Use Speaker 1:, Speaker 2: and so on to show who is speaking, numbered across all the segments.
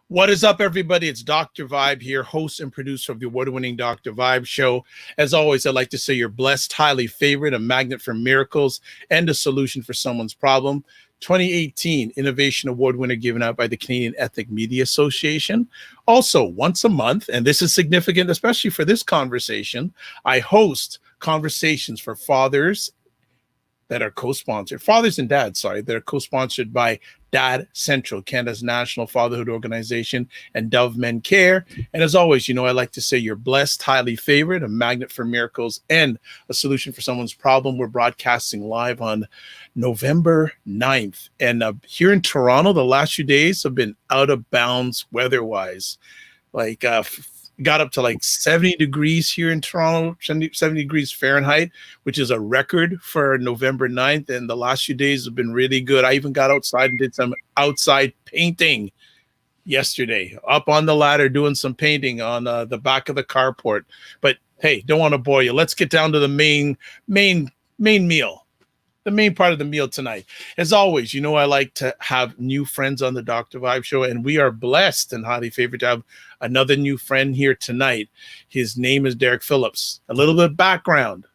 Speaker 1: What is up, everybody? It's Dr. Vibe here, host and producer of the award-winning Dr. Vibe show. As always, I'd like to say you're blessed, highly favored, a magnet for miracles, and a solution for someone's problem. 2018 Innovation Award winner given out by the Canadian Ethnic Media Association. Also, once a month, and this is significant, especially for this conversation, I host conversations for fathers that are co-sponsored, fathers and dads, that are co-sponsored by Dad Central, Canada's national fatherhood organization, and Dove Men Care. And as always, I like to say you're blessed, highly favored, a magnet for miracles, and a solution for someone's problem. We're broadcasting live on November 9th. And here in Toronto, the last few days have been out of bounds weather-wise. Got up to like 70 degrees here in Toronto, 70 degrees Fahrenheit, which is a record for November 9th. And the last few days have been really good. I even got outside and did some outside painting yesterday, up on the ladder doing some painting on the back of the carport. But hey, don't want to bore you. Let's get down to the main meal. The main part of the meal tonight. As always, I like to have new friends on the Dr. Vibe show, and we are blessed and highly favored to have another new friend here tonight. His name is Derek Phillips. A little bit of background.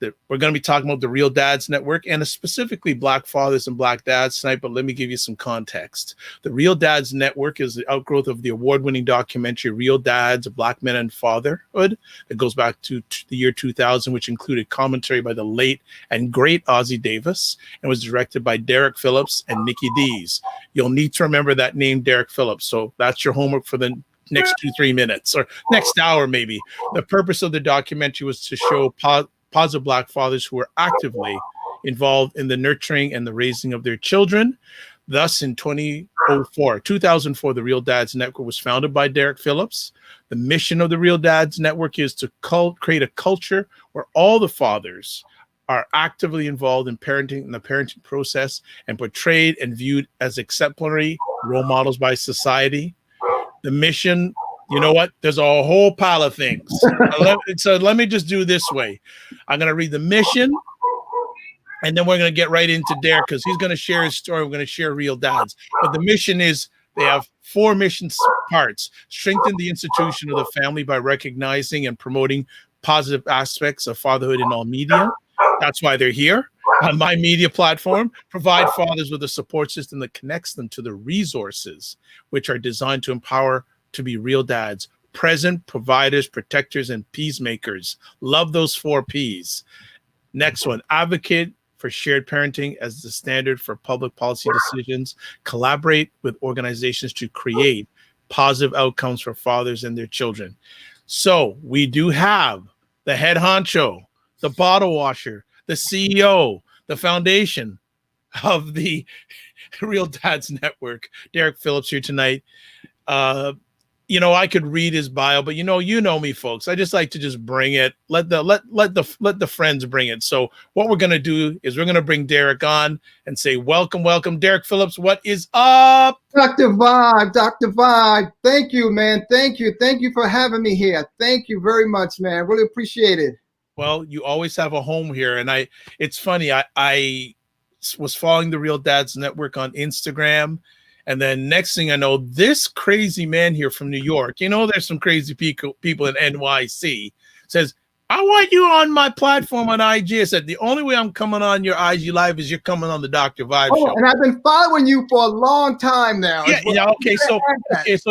Speaker 1: We're going to be talking about the Real Dads Network and specifically Black fathers and Black dads tonight, but let me give you some context. The Real Dads Network is the outgrowth of the award-winning documentary Real Dads, Black Men and Fatherhood that goes back to the year 2000, which included commentary by the late and great Ossie Davis and was directed by Derek Phillips and Nikki Dees. You'll need to remember that name, Derek Phillips. So that's your homework for the next 2-3 minutes or next hour maybe. The purpose of the documentary was to show positive Black fathers who were actively involved in the nurturing and the raising of their children. Thus, in 2004, the Real Dads Network was founded by Derek Phillips. The mission of the Real Dads Network is to create a culture where all the fathers are actively involved in parenting and the parenting process and portrayed and viewed as exemplary role models by society. The mission, you know what? There's a whole pile of things. So let me just do this way. I'm going to read the mission, and then we're going to get right into Derek because he's going to share his story. We're going to share Real Dads. But the mission is they have 4 mission parts. Strengthen the institution of the family by recognizing and promoting positive aspects of fatherhood in all media. That's why they're here. On my media platform, provide fathers with a support system that connects them to the resources which are designed to empower to be real dads, present, providers, protectors, and peacemakers. Love those 4 P's. Next one, advocate for shared parenting as the standard for public policy decisions. Collaborate with organizations to create positive outcomes for fathers and their children. So we do have the head honcho, the bottle washer, the CEO, the foundation of the Real Dads Network, Derek Phillips, here tonight. I could read his bio, but you know me, folks. I just like to just bring it. Let the friends bring it. So what we're gonna do is we're gonna bring Derek on and say welcome, Derek Phillips. What is up,
Speaker 2: Dr. Vibe? Dr. Vibe, thank you, man. Thank you for having me here. Thank you very much, man. Really appreciate it.
Speaker 1: Well, you always have a home here, and it's funny. I was following the Real Dads Network on Instagram. And then next thing I know, this crazy man here from New York, there's some crazy people in NYC, says, I want you on my platform on IG. I said, the only way I'm coming on your IG Live is you're coming on the Dr. Vibe show.
Speaker 2: And I've been following you for a long time now.
Speaker 1: Yeah. Okay. So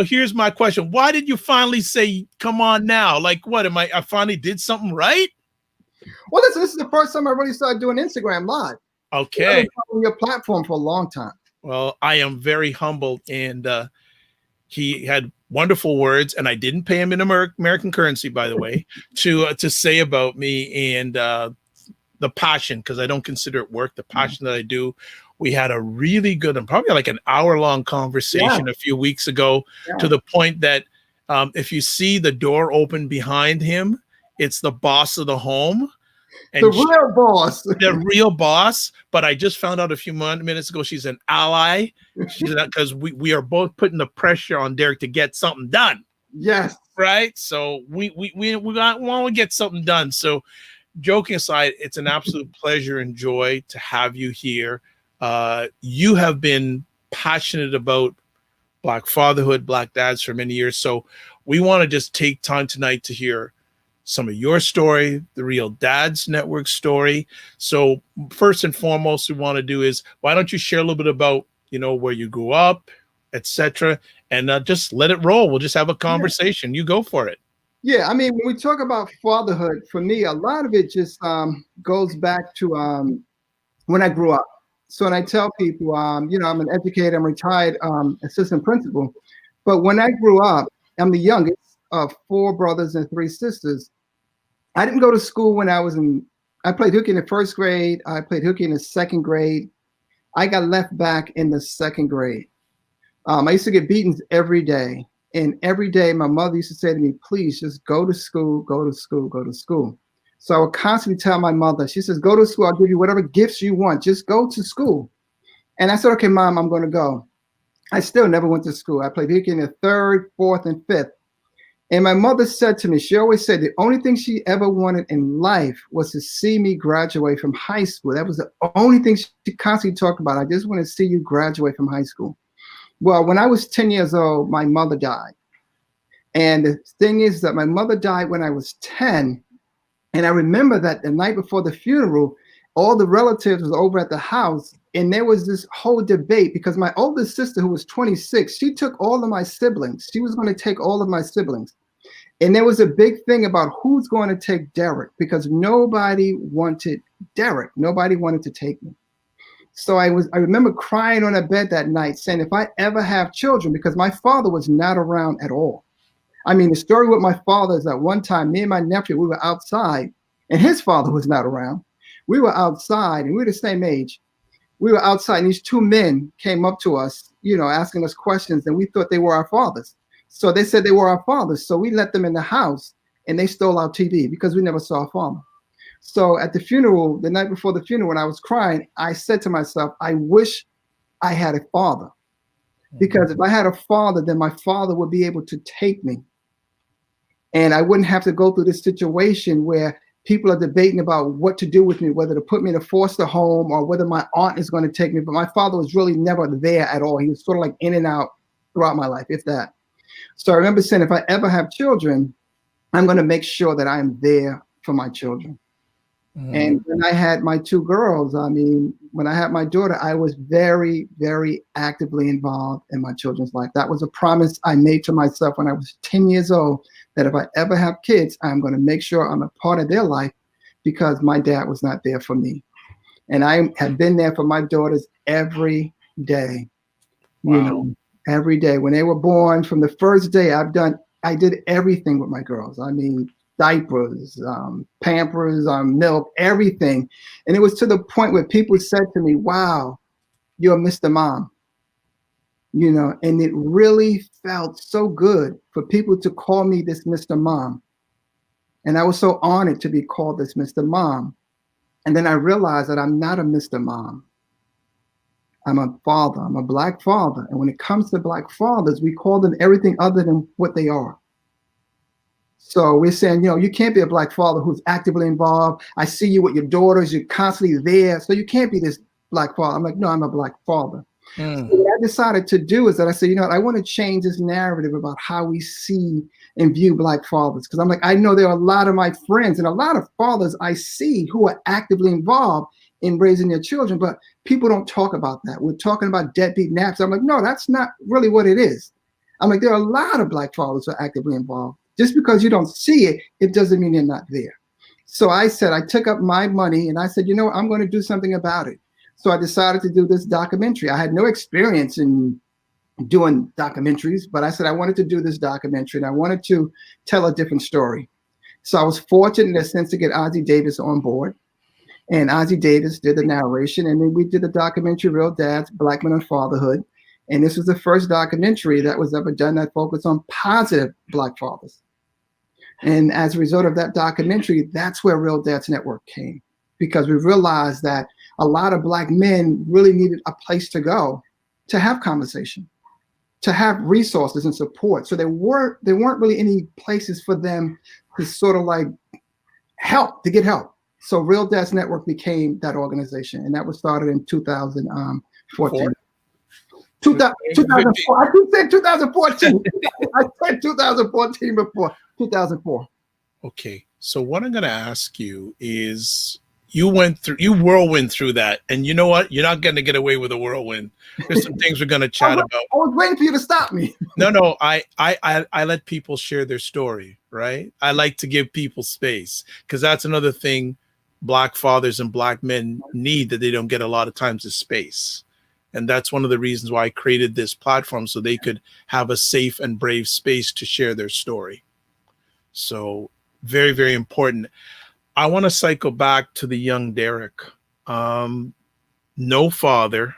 Speaker 1: here's my question. Why did you finally say, come on now? Like, what, I finally did something right?
Speaker 2: Well, this is the first time I really started doing Instagram Live.
Speaker 1: Okay.
Speaker 2: I've been following your platform for a long time.
Speaker 1: Well, I am very humbled, and he had wonderful words, and I didn't pay him in American currency, by the way, to say about me and the passion, because I don't consider it work, the passion that I do. We had a really good and probably like an hour-long conversation a few weeks ago to the point that if you see the door open behind him, it's the boss of the home. And the real boss. But I just found out a few minutes ago she's an ally. She's because we are both putting the pressure on Derek to get something done.
Speaker 2: Yes.
Speaker 1: Right. So we want to get something done. So joking aside, it's an absolute pleasure and joy to have you here. You have been passionate about Black fatherhood, Black dads for many years. So we want to just take time tonight to hear some of your story, the Real Dads Network story. So first and foremost, we want to do is, why don't you share a little bit about, where you grew up, etc., and just let it roll. We'll just have a conversation. You go for it.
Speaker 2: Yeah, I mean, when we talk about fatherhood, for me, a lot of it just goes back to when I grew up. So when I tell people, I'm an educator, I'm retired assistant principal. But when I grew up, I'm the youngest of 4 brothers and 3 sisters. I didn't go to school when I played hooky in the 1st grade. I played hooky in the 2nd grade. I got left back in the 2nd grade. I used to get beatings every day. And every day my mother used to say to me, please just go to school, go to school, go to school. So I would constantly tell my mother, she says, go to school. I'll give you whatever gifts you want. Just go to school. And I said, okay, Mom, I'm going to go. I still never went to school. I played hooky in the 3rd, 4th, and 5th. And my mother said to me, she always said the only thing she ever wanted in life was to see me graduate from high school. That was the only thing she constantly talked about. I just want to see you graduate from high school. Well, when I was 10 years old, my mother died. And the thing is that my mother died when I was 10. And I remember that the night before the funeral, all the relatives was over at the house. And there was this whole debate because my oldest sister, who was 26, she took all of my siblings. She was going to take all of my siblings. And there was a big thing about who's going to take Derek because nobody wanted Derek. Nobody wanted to take me. So I remember crying on a bed that night saying, if I ever have children, because my father was not around at all. I mean, the story with my father is that one time, me and my nephew, we were outside and his father was not around. We were outside and we were the same age. We were outside and these 2 men came up to us, asking us questions, and we thought they were our fathers. So they said they were our fathers. So we let them in the house and they stole our TV because we never saw a father. So at the funeral, the night before the funeral, when I was crying, I said to myself, I wish I had a father. Because if I had a father, then my father would be able to take me. And I wouldn't have to go through this situation where people are debating about what to do with me, whether to put me in a foster home or whether my aunt is going to take me. But my father was really never there at all. He was sort of like in and out throughout my life, if that. So I remember saying, if I ever have children, I'm going to make sure that I am there for my children. And when I had my 2 girls, I mean, when I had my daughter, I was very, very actively involved in my children's life. That was a promise I made to myself when I was 10 years old, that if I ever have kids, I'm going to make sure I'm a part of their life because my dad was not there for me. And I have been there for my daughters every day.
Speaker 1: Wow.
Speaker 2: Every day. When they were born, from the first day, I did everything with my girls. I mean, diapers, Pampers, milk, everything. And it was to the point where people said to me, wow, you're Mr. Mom. And it really felt so good for people to call me this Mr. Mom. And I was so honored to be called this Mr. Mom. And then I realized that I'm not a Mr. Mom. I'm a father. I'm a Black father. And when it comes to Black fathers, we call them everything other than what they are. So we're saying, you can't be a Black father who's actively involved. I see you with your daughters. You're constantly there. So you can't be this Black father. I'm like, no, I'm a Black father. So what I decided to do is that I said, I want to change this narrative about how we see and view Black fathers. Because I'm like, I know there are a lot of my friends and a lot of fathers I see who are actively involved in raising their children, but people don't talk about that. We're talking about deadbeat naps. I'm like, no, that's not really what it is. I'm like, there are a lot of Black fathers who are actively involved. Just because you don't see it, it doesn't mean you're not there. So I said, I took up my money and I said, I'm going to do something about it. So I decided to do this documentary. I had no experience in doing documentaries, but I said I wanted to do this documentary and I wanted to tell a different story. So I was fortunate in a sense to get Ossie Davis on board. And Ossie Davis did the narration. And then we did the documentary, Real Dads, Black Men and Fatherhood. And this was the first documentary that was ever done that focused on positive Black fathers. And as a result of that documentary, that's where Real Dads Network came, because we realized that a lot of Black men really needed a place to go to have conversation, to have resources and support. So there weren't really any places for them to sort of like to get help. So Real Dads Network became that organization, and that was started in 2014. 2004. I keep saying 2014. I said 2014 before. 2004.
Speaker 1: Okay. So what I'm going to ask you is you whirlwind through that. And you know what? You're not going to get away with a whirlwind. There's some things we're going to chat about.
Speaker 2: I was waiting for you to stop me.
Speaker 1: No. I let people share their story, right? I like to give people space because that's another thing Black fathers and Black men need that they don't get a lot of times is space. And that's one of the reasons why I created this platform, so they could have a safe and brave space to share their story. So very, very important. I want to cycle back to the young Derek. No father,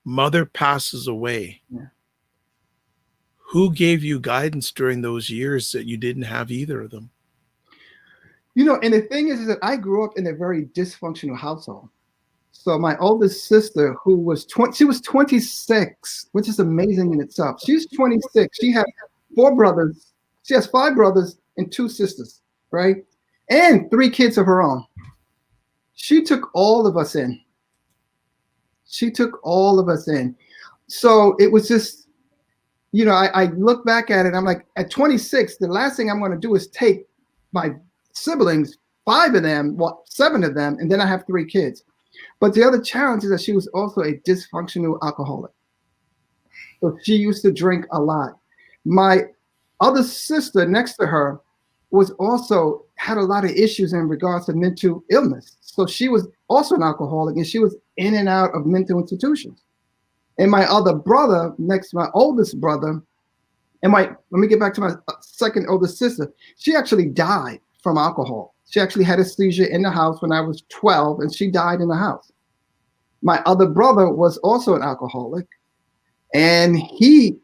Speaker 1: mother passes away.
Speaker 2: Yeah.
Speaker 1: Who gave you guidance during those years that you didn't have either of them?
Speaker 2: And the thing is that I grew up in a very dysfunctional household. So my oldest sister, who was she was 26, which is amazing in itself. She's 26. She had 4 brothers. She has 5 brothers and 2 sisters, right? And 3 kids of her own. She took all of us in. So it was just, I look back at it. I'm like, at 26, the last thing I'm going to do is take my siblings, 5 of them, 7 of them, and then I have 3 kids. But the other challenge is that she was also a dysfunctional alcoholic. So she used to drink a lot. My other sister next to her was also had a lot of issues in regards to mental illness. So she was also an alcoholic, and she was in and out of mental institutions. And my other brother, next to my oldest brother, let me get back to my second oldest sister. She actually died from alcohol. She actually had a seizure in the house when I was 12, and she died in the house. My other brother was also an alcoholic, and he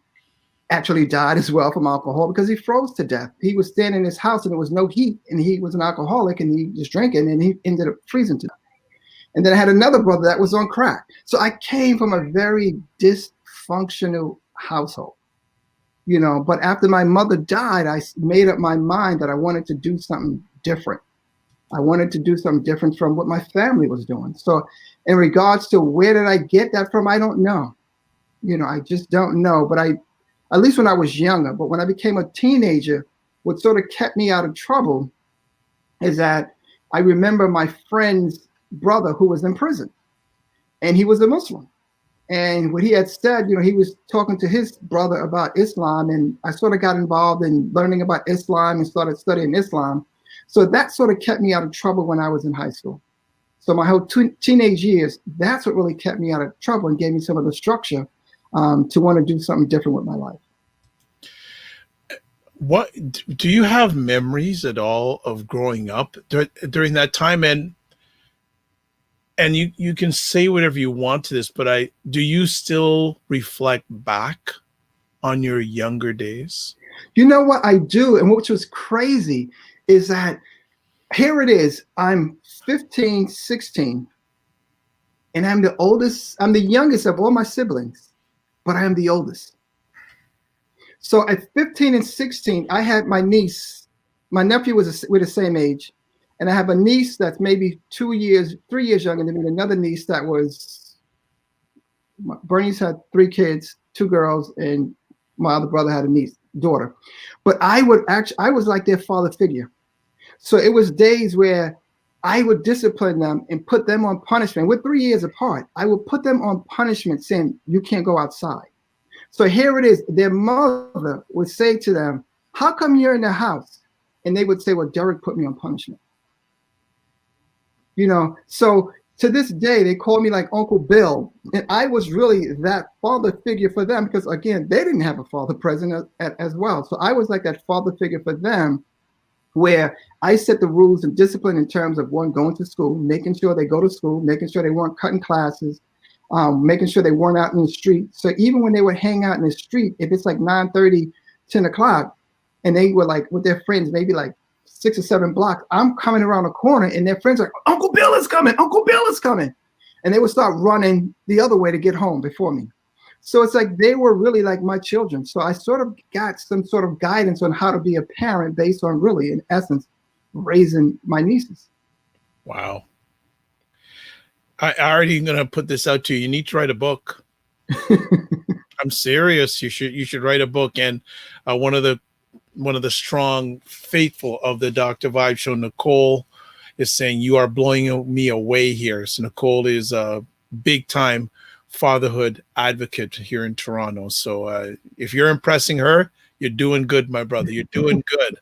Speaker 2: actually died as well from alcohol because he froze to death. He was standing in his house and there was no heat, and he was an alcoholic, and he was drinking, and he ended up freezing to death. And then I had another brother that was on crack. So I came from a very dysfunctional household, but after my mother died, I made up my mind that I wanted to do something different. I wanted to do something different from what my family was doing. So in regards to where did I get that from, I don't know. I just don't know. But at least when I was younger, but when I became a teenager, what sort of kept me out of trouble is that I remember my friend's brother who was in prison, and he was a Muslim. And what he had said, he was talking to his brother about Islam, and I sort of got involved in learning about Islam and started studying Islam. So that sort of kept me out of trouble when I was in high school. So my whole teenage years, that's what really kept me out of trouble and gave me some of the structure to want to do something different with my life.
Speaker 1: What do you have memories at all of growing up during that time? And you can say whatever you want to this, but do you still reflect back on your younger days?
Speaker 2: You know what I do, and which was crazy, is that here it is. I'm 15, 16, and I'm the oldest. I'm the youngest of all my siblings, but I am the oldest. So at 15 and 16, I had my niece. My nephew we're the same age. And I have a niece that's maybe 3 years younger than me, another niece that was, Bernice had 3 kids, 2 girls, and my other brother had a daughter. But I was like their father figure. So it was days where I would discipline them and put them on punishment. We're 3 years apart. I would put them on punishment saying, you can't go outside. So here it is. Their mother would say to them, how come you're in the house? And they would say, well, Derek put me on punishment. So to this day, they call me like Uncle Bill. And I was really that father figure for them because, again, they didn't have a father present as well. So I was like that father figure for them, where I set the rules and discipline in terms of one, going to school, making sure they go to school, making sure they weren't cutting classes, making sure they weren't out in the street. So even when they would hang out in the street, if it's like 9:30, 10 o'clock, and they were like with their friends, maybe like 6 or 7 blocks, I'm coming around the corner and their friends are like, Uncle Bill is coming, Uncle Bill is coming. And they would start running the other way to get home before me. So it's like they were really like my children. So I sort of got some sort of guidance on how to be a parent based on really, in essence, raising my nieces.
Speaker 1: Wow. I already going to put this out to you. You need to write a book. I'm serious. You should write a book. And one of the strong faithful of the Dr. Vibe show, Nicole, is saying you are blowing me away here. So Nicole is a big time fatherhood advocate here in Toronto. So if you're impressing her, you're doing good, my brother. You're doing good.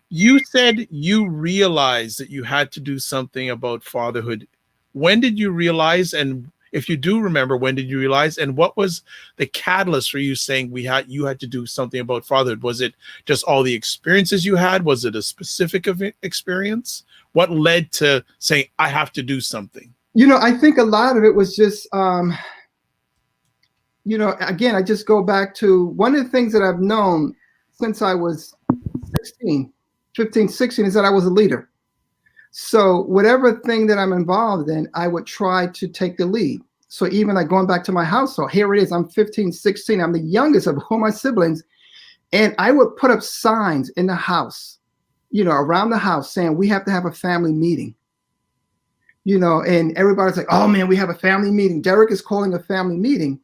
Speaker 1: You said you realized that you had to do something about fatherhood. When did you realize? And if you do remember, when did you realize? And what was the catalyst for you saying you had to do something about fatherhood? Was it just all the experiences you had? Was it a specific experience? What led to saying, I have to do something?
Speaker 2: I think a lot of it was just, again, I just go back to one of the things that I've known since I was 15, 16, is that I was a leader. So whatever thing that I'm involved in, I would try to take the lead. So even like going back to my household, here it is, I'm 15, 16, I'm the youngest of all my siblings. And I would put up signs in the house, around the house saying, we have to have a family meeting. And everybody's like, oh man, we have a family meeting. Derek is calling a family meeting.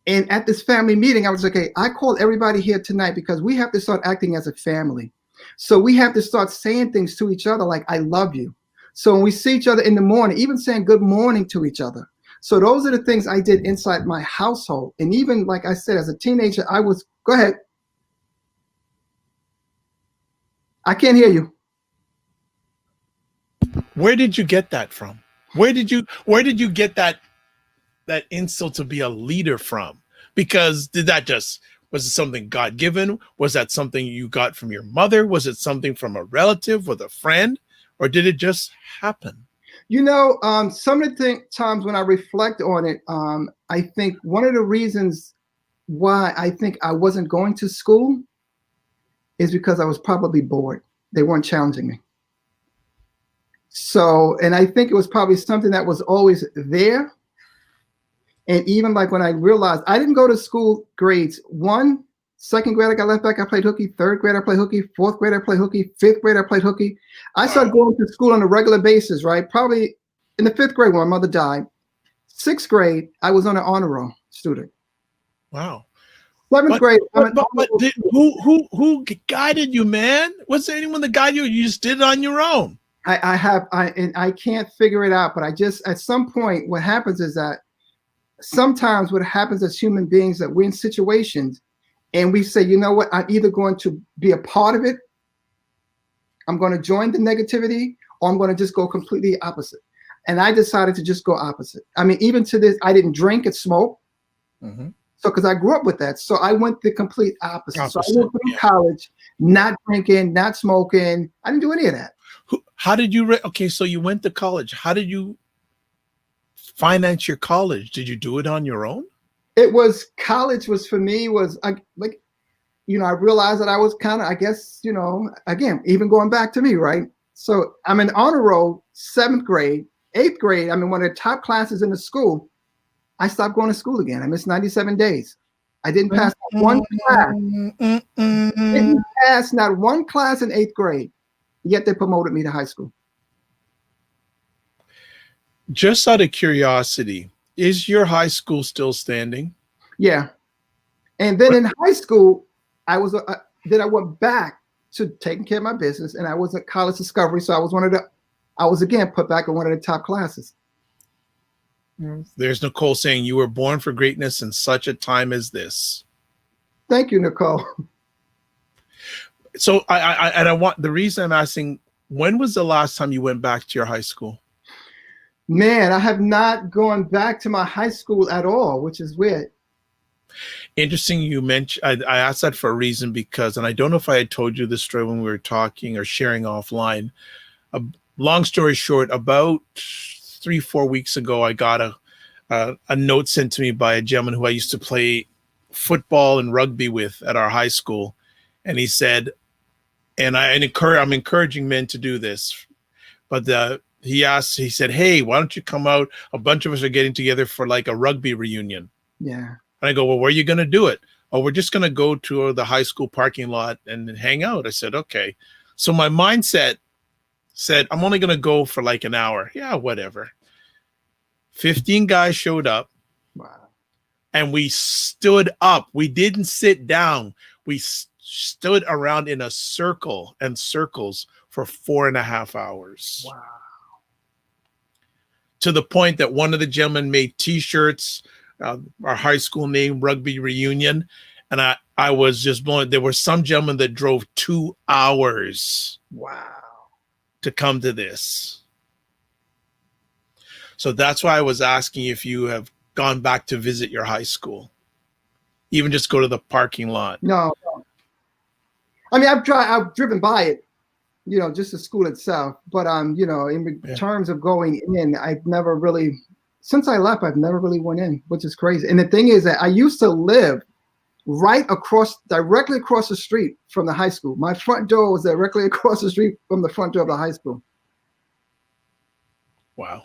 Speaker 2: And at this family meeting, I was like, okay, I called everybody here tonight because we have to start acting as a family. So we have to start saying things to each other like, I love you. So when we see each other in the morning, even saying good morning to each other. So those are the things I did inside my household. And even like I said, as a teenager, go ahead. I can't hear you.
Speaker 1: Where did you get that from? Where did you get that insult to be a leader from? Because was it something God-given? Was that something you got from your mother? Was it something from a relative with a friend? Or did it just happen?
Speaker 2: Some of the times when I reflect on it, I think one of the reasons why I think I wasn't going to school is because I was probably bored. They weren't challenging me. So, and I think it was probably something that was always there. And even like when I realized I didn't go to school grades 1, 2nd grade, I got left back, I played hooky. 3rd grade, I played hooky. 4th grade, I played hooky. 5th grade, I played hooky. I started going to school on a regular basis, right? Probably in the 5th grade when my mother died. 6th grade, I was on an honor roll student.
Speaker 1: Wow.
Speaker 2: 7th grade.
Speaker 1: Who guided you, man? Was there anyone that guided you? You just did it on your own.
Speaker 2: I can't figure it out, but at some point, what happens is that sometimes what happens as human beings that we're in situations and we say, you know what, I'm either going to be a part of it, I'm going to join the negativity, or I'm going to just go completely opposite. And I decided to just go opposite. I mean, even to this, I didn't drink and smoke. Mm-hmm. So, because I grew up with that. So I went the complete opposite. So I went through college, not drinking, not smoking. I didn't do any of that.
Speaker 1: How did you, okay, so you went to college. How did you finance your college? Did you do it on your own?
Speaker 2: College was for me was I realized that I was kind of, I guess, again, even going back to me, right? So I'm in honor roll, 7th grade, 8th grade. I'm in one of the top classes in the school. I stopped going to school again. I missed 97 days. I didn't pass one class. Didn't pass not one class in 8th grade. Yet they promoted me to high school.
Speaker 1: Just out of curiosity, is your high school still standing?
Speaker 2: Yeah. And then in high school, I went back to taking care of my business, and I was at College Discovery. So I was again put back in one of the top classes.
Speaker 1: There's Nicole saying you were born for greatness in such a time as this.
Speaker 2: Thank you, Nicole.
Speaker 1: So I want, the reason I'm asking, when was the last time you went back to your high school?
Speaker 2: Man, I have not gone back to my high school at all, which is weird.
Speaker 1: Interesting you mentioned, I asked that for a reason because, and I don't know if I had told you this story when we were talking or sharing offline. Long story short, about 3-4 weeks ago, I got a note sent to me by a gentleman who I used to play football and rugby with at our high school. And he said, and I'm encouraging men to do this, but he said, hey, why don't you come out? A bunch of us are getting together for like a rugby reunion.
Speaker 2: Yeah.
Speaker 1: And I go, well, where are you going to do it? Oh, we're just going to go to the high school parking lot and hang out. I said, okay. So my mindset said, I'm only going to go for like an hour. Yeah, whatever. 15 guys showed up.
Speaker 2: Wow.
Speaker 1: and we stood up. We didn't sit down. We stood around in a circle and circles for 4.5 hours.
Speaker 2: Wow.
Speaker 1: To the point that one of the gentlemen made T-shirts, our high school name, Rugby Reunion, and I was just blown. There were some gentlemen that drove 2 hours.
Speaker 2: Wow.
Speaker 1: To come to this. So that's why I was asking if you have gone back to visit your high school, even just go to the parking lot.
Speaker 2: No. I mean, I've driven by it, you know, just the school itself. But you know, in terms of going in, I've never really, since I left, I've never really went in, which is crazy. And the thing is that I used to live directly across the street from the high school. My front door was directly across the street from the front door of the high school. Wow.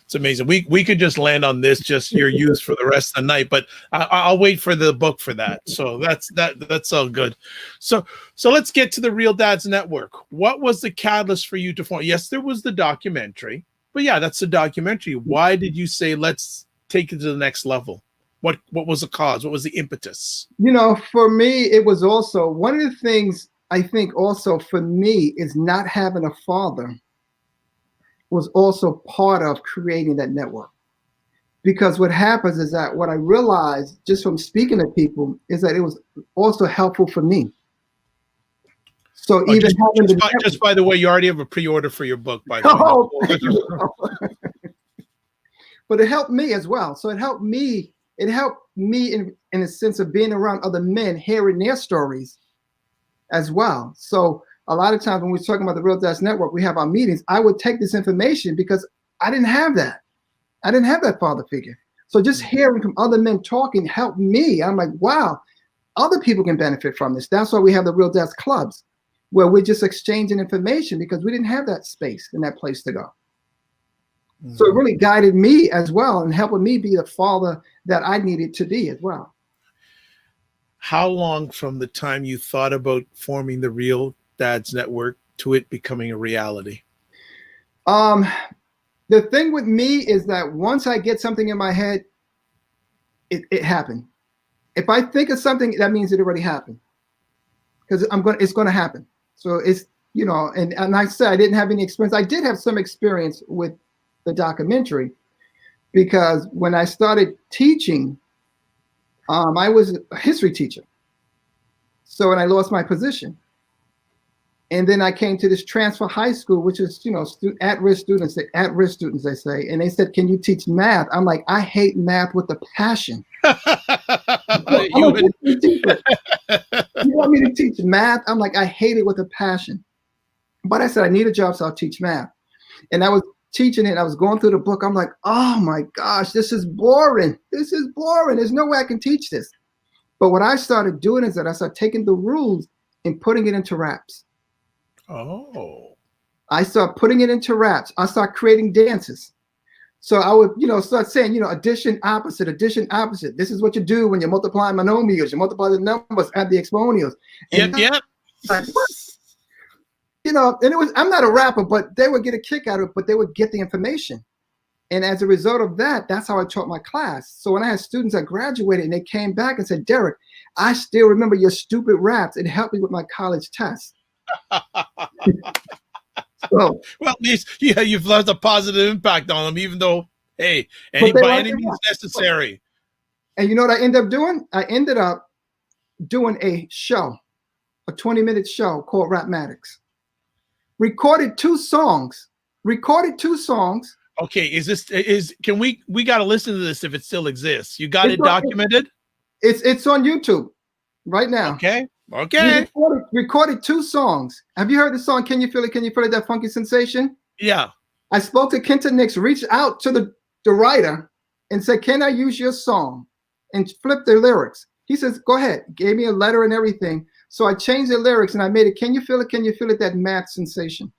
Speaker 1: It's amazing. We could just land on this, just your use for the rest of the night, but I'll wait for the book for that. So that's all good. So let's get to the Real Dads Network. What was the catalyst for you to form? Yes, there was the documentary, but yeah, that's the documentary. Why did you say, let's take it to the next level? What was the cause? What was the impetus?
Speaker 2: You know, for me, it was also one of the things I think also for me is not having a father was also part of creating that network. Because what happens is that what I realized just from speaking to people is that it was also helpful for me. So even
Speaker 1: just by the way, you already have a pre-order for your book, by the way.
Speaker 2: But it helped me as well. So it helped me in a sense of being around other men, hearing their stories as well. So a lot of times when we're talking about the Real Dads Network, we have our meetings. I would take this information because I didn't have that. I didn't have that father figure. So just hearing from other men talking helped me. I'm like, wow, other people can benefit from this. That's why we have the Real Dads Clubs, where we're just exchanging information because we didn't have that space and that place to go. So it really guided me as well and helping me be the father that I needed to be as well.
Speaker 1: How long from the time you thought about forming the Real Dads Network to it becoming a reality?
Speaker 2: The thing with me is that once I get something in my head, it happened. If I think of something, that means it already happened, because it's going to happen. So it's, you know, and I said I didn't have any experience. I did have some experience with the documentary, because when I started teaching, I was a history teacher. So when I lost my position, and then I came to this transfer high school, which is, you know, at-risk students, they say, and they said, "Can you teach math?" I'm like, I hate math with a passion. You want me to teach math? I'm like, I hate it with a passion. But I said, I need a job, so I'll teach math. And I was teaching it. I was going through the book. I'm like, oh my gosh, this is boring. This is boring. There's no way I can teach this. But what I started doing is that I started taking the rules and putting it into raps.
Speaker 1: Oh.
Speaker 2: I start putting it into raps. I start creating dances. So I would, you know, start saying, you know, addition, opposite, addition, opposite. This is what you do when you're multiplying monomials. You multiply the numbers, add the exponentials. And
Speaker 1: Yep.
Speaker 2: Like, what? You know, and it was, I'm not a rapper, but they would get a kick out of it, but they would get the information. And as a result of that, that's how I taught my class. So when I had students that graduated and they came back and said, Derek, I still remember your stupid raps. It helped me with my college test. So,
Speaker 1: well, at least you've left a positive impact on them, even though, hey, by any means necessary.
Speaker 2: And you know what I ended up doing? I ended up doing a show, a 20-minute show called Rapmatics. Recorded two songs.
Speaker 1: Okay, can we got to listen to this if it still exists? You got it documented?
Speaker 2: It's on YouTube right now.
Speaker 1: Okay.
Speaker 2: Recorded two songs. Have you heard the song Can You Feel It? Can You Feel It? That Funky Sensation?
Speaker 1: Yeah.
Speaker 2: I spoke to Kenta Nix, reached out to the writer and said, can I use your song? And flip the lyrics. He says, go ahead. Gave me a letter and everything. So I changed the lyrics and I made it, Can You Feel It? Can You Feel It? That math sensation.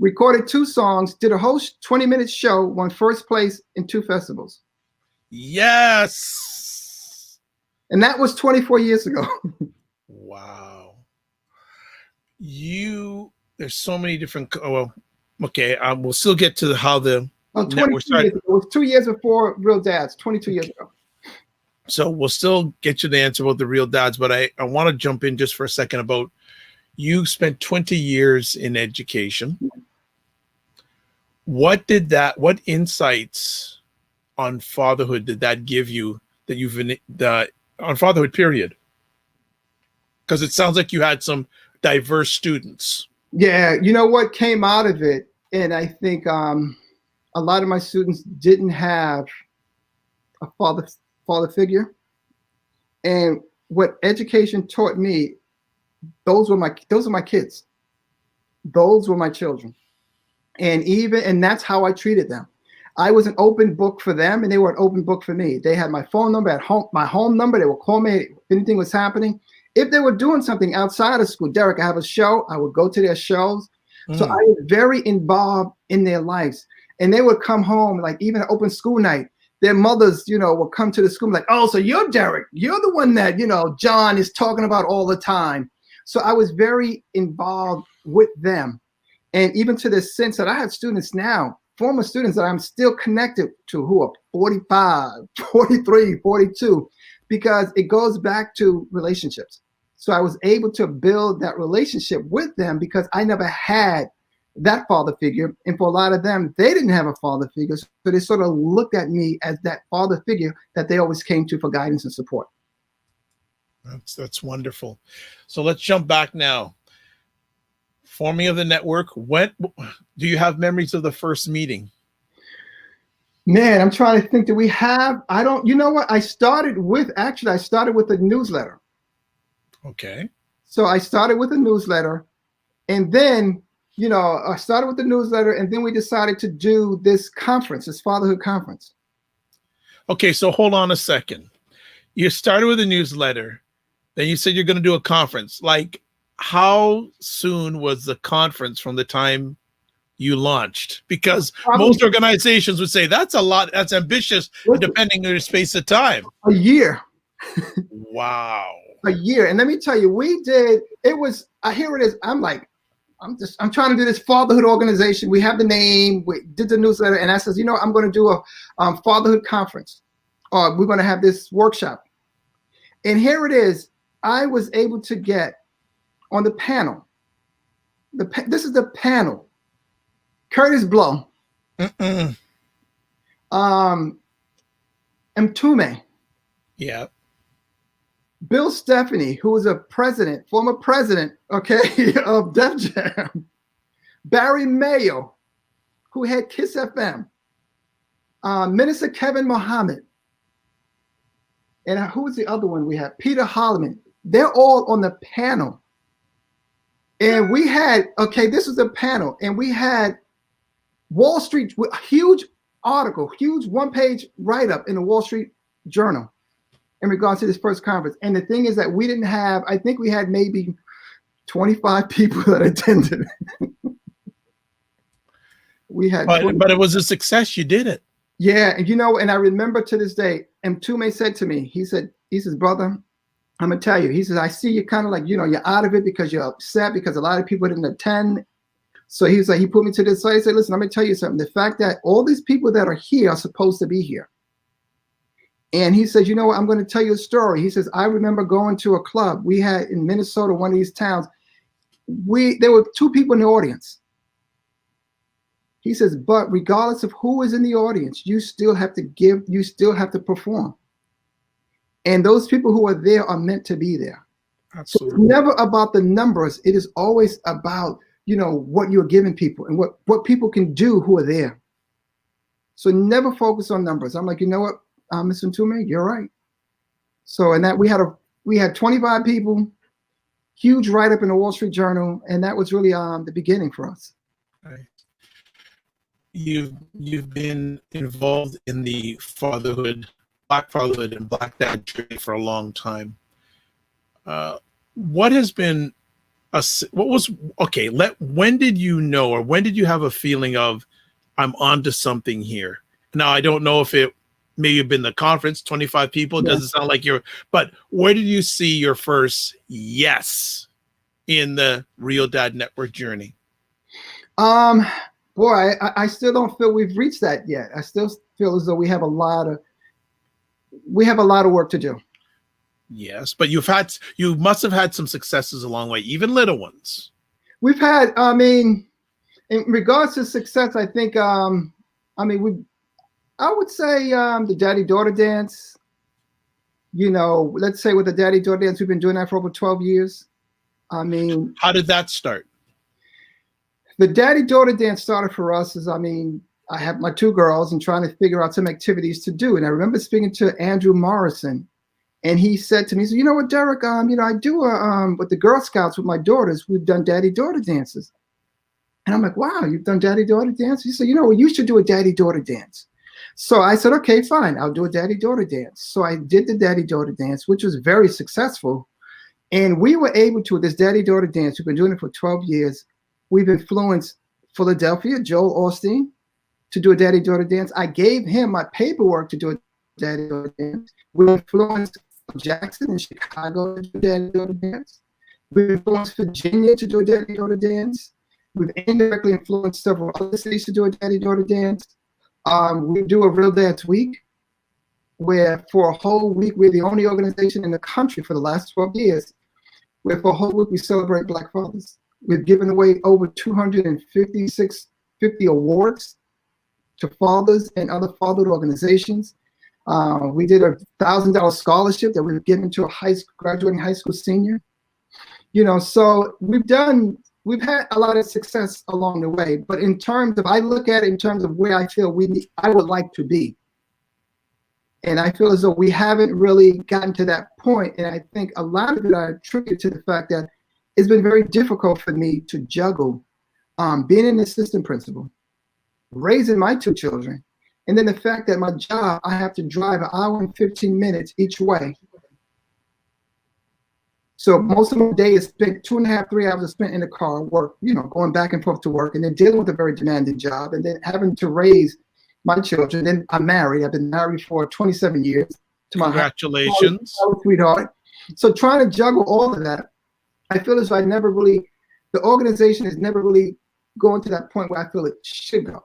Speaker 2: Recorded two songs, did a whole 20-minute show, won first place in 2 festivals.
Speaker 1: Yes.
Speaker 2: And that was 24 years ago.
Speaker 1: Wow. There's so many different, well, okay, we'll still get to how the
Speaker 2: Oh,
Speaker 1: network
Speaker 2: 22 years ago. It was 2 years before Real Dads, 22 years ago.
Speaker 1: So we'll still get you the answer about the Real Dads, but I want to jump in just for a second about you spent 20 years in education. What insights on fatherhood did that give you that you've been on fatherhood period? Because it sounds like you had some diverse students.
Speaker 2: Yeah, you know what came out of it, and I think a lot of my students didn't have a father figure, and what education taught me, those were my kids, those were my children, and that's how I treated them. I was an open book for them, and they were an open book for me. They had my phone number at home, my home number. They would call me if anything was happening. If they were doing something outside of school, Derek, I have a show, I would go to their shows. So I was very involved in their lives. And they would come home, like even open school night, their mothers, would come to the school like, oh, so you're Derek. You're the one that, John is talking about all the time. So I was very involved with them. And even to the sense that I have students now, former students that I'm still connected to who are 45, 43, 42, because it goes back to relationships. So I was able to build that relationship with them because I never had that father figure. And for a lot of them, they didn't have a father figure. So they sort of looked at me as that father figure that they always came to for guidance and support.
Speaker 1: That's wonderful. So let's jump back now. Forming of the network. When do you have memories of the first meeting?
Speaker 2: Man, I'm trying to think. Do we have? I don't. You know what? I started with a newsletter.
Speaker 1: Okay.
Speaker 2: So I started with a newsletter, and then I started with the newsletter, and then we decided to do this conference, this fatherhood conference.
Speaker 1: Okay, so hold on a second. You started with a newsletter, then you said you're going to do a conference. Like, how soon was the conference from the time you launched? Because most organizations would say that's a lot, that's ambitious, depending on your space of time.
Speaker 2: A year.
Speaker 1: Wow.
Speaker 2: A year. And let me tell you, here it is. I'm trying to do this fatherhood organization. We have the name, we did the newsletter, and I says, I'm going to do a fatherhood conference, or we're going to have this workshop. And here it is. I was able to get on the panel. This is the panel. Curtis Blow. Mtume.
Speaker 1: Yeah.
Speaker 2: Bill Stephanie, who was former president, of Def Jam. Barry Mayo, who had Kiss FM. Minister Kevin Muhammad. And who was the other one we had? Peter Holloman. They're all on the panel. And we had, this was a panel, and we had Wall Street, a huge article, huge one-page write-up in the Wall Street Journal in regards to this first conference. And the thing is that we didn't have, I think we had maybe 25 people that attended. We had,
Speaker 1: but it was a success. You did it.
Speaker 2: Yeah, and I remember to this day, Mtume said to me, he says, brother, I'm gonna tell you. He says, I see you kind of like, you're out of it because you're upset because a lot of people didn't attend. So he was like, he put me to the side. He said, listen, I'm gonna tell you something. The fact that all these people that are here are supposed to be here. And he says, what, I'm going to tell you a story. He says, I remember going to a club we had in Minnesota, one of these towns. There were 2 people in the audience. He says, but regardless of who is in the audience, you still have to give, you still have to perform. And those people who are there are meant to be there. Absolutely. So it's never about the numbers. It is always about, what you're giving people and what people can do who are there. So never focus on numbers. I'm like, you know what, Mr. Mtume, you're right. So, and that we had 25 people, huge write-up in the Wall Street Journal, and that was really the beginning for us.
Speaker 1: Right. You've been involved in the Black fatherhood and Black dad journey for a long time. When did you know, or when did you have a feeling of, I'm onto something here? Now, I don't know if it may have been the conference, 25 people, it doesn't sound like but where did you see your first yes in the Real Dad Network journey?
Speaker 2: boy, I still don't feel we've reached that yet. I still feel as though we have a lot of work to do.
Speaker 1: Yes, but you must have had some successes along the way, even little ones.
Speaker 2: We've had, I mean, in regards to success, I think, I would say the daddy-daughter dance. You know, let's say with the daddy-daughter dance, we've been doing that for over 12 years. I mean,
Speaker 1: how did that start?
Speaker 2: The daddy-daughter dance started for us as, I have my two girls and trying to figure out some activities to do. And I remember speaking to Andrew Morrison, and he said to me, so, you know what, Derek, I do with the Girl Scouts with my daughters, we've done daddy-daughter dances. And I'm like, wow, you've done daddy-daughter dance? He said, you know, well, you should do a daddy-daughter dance. So I said, okay, fine, I'll do a daddy-daughter dance. So I did the daddy-daughter dance, which was very successful. And we were able to, this daddy-daughter dance, we've been doing it for 12 years. We've influenced Philadelphia, Joel Osteen, to do a daddy-daughter dance. I gave him my paperwork to do a daddy-daughter dance. We influenced Jackson in Chicago to do a daddy-daughter dance. We influenced Virginia to do a daddy-daughter dance. We've indirectly influenced several other cities to do a daddy-daughter dance. We do a Real Dads Week, where for a whole week, we're the only organization in the country for the last 12 years, where for a whole week we celebrate Black fathers. We've given away over 250 awards to fathers and other fatherhood organizations. We did a $1,000 scholarship that we've given to a graduating high school senior. You know, so we've had a lot of success along the way. But in terms of, I look at it in terms of where I feel I would like to be. And I feel as though we haven't really gotten to that point. And I think a lot of it I attribute to the fact that it's been very difficult for me to juggle being an assistant principal, raising my two children, and then the fact that my job, I have to drive 1 hour and 15 minutes each way. So most of my day is spent 2.5, 3 hours spent in the car, work, you know, going back and forth to work, and then dealing with a very demanding job, and then having to raise my children. Then I'm married. I've been married for 27 years to my
Speaker 1: Congratulations,
Speaker 2: sweetheart. So trying to juggle all of that, I feel as though the organization has never really gone to that point where I feel it should go.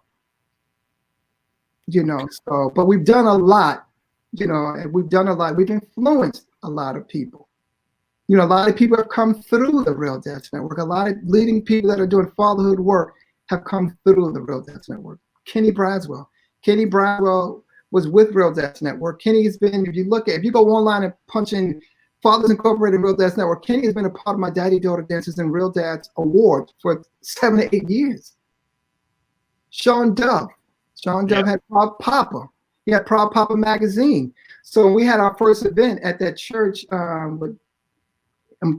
Speaker 2: You know, so, but we've done a lot, you know, and we've done a lot. We've influenced a lot of people. You know, a lot of people have come through the Real Dads Network. A lot of leading people that are doing fatherhood work have come through the Real Dads Network. Kenny Braswell was with Real Dads Network. Kenny has been, if you go online and punch in Fathers Incorporated Real Dads Network, Kenny has been a part of my Daddy-Daughter Dances and Real Dads Award for 7 to 8 years. Sean Dove had Proud Papa. He had Proud Papa magazine. So when we had our first event at that church with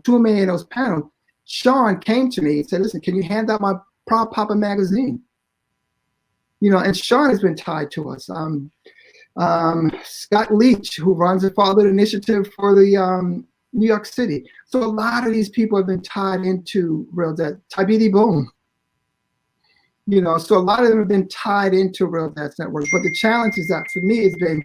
Speaker 2: too many of those panels, Sean came to me and said, listen, can you hand out my Proud Papa magazine? You know, and Sean has been tied to us. Scott Leach, who runs the Fatherhood Initiative for the New York City. So a lot of these people have been tied into Real Dads. Tabidi Boom. You know, so a lot of them have been tied into Real Dads Network. But the challenge is that for me, it's been,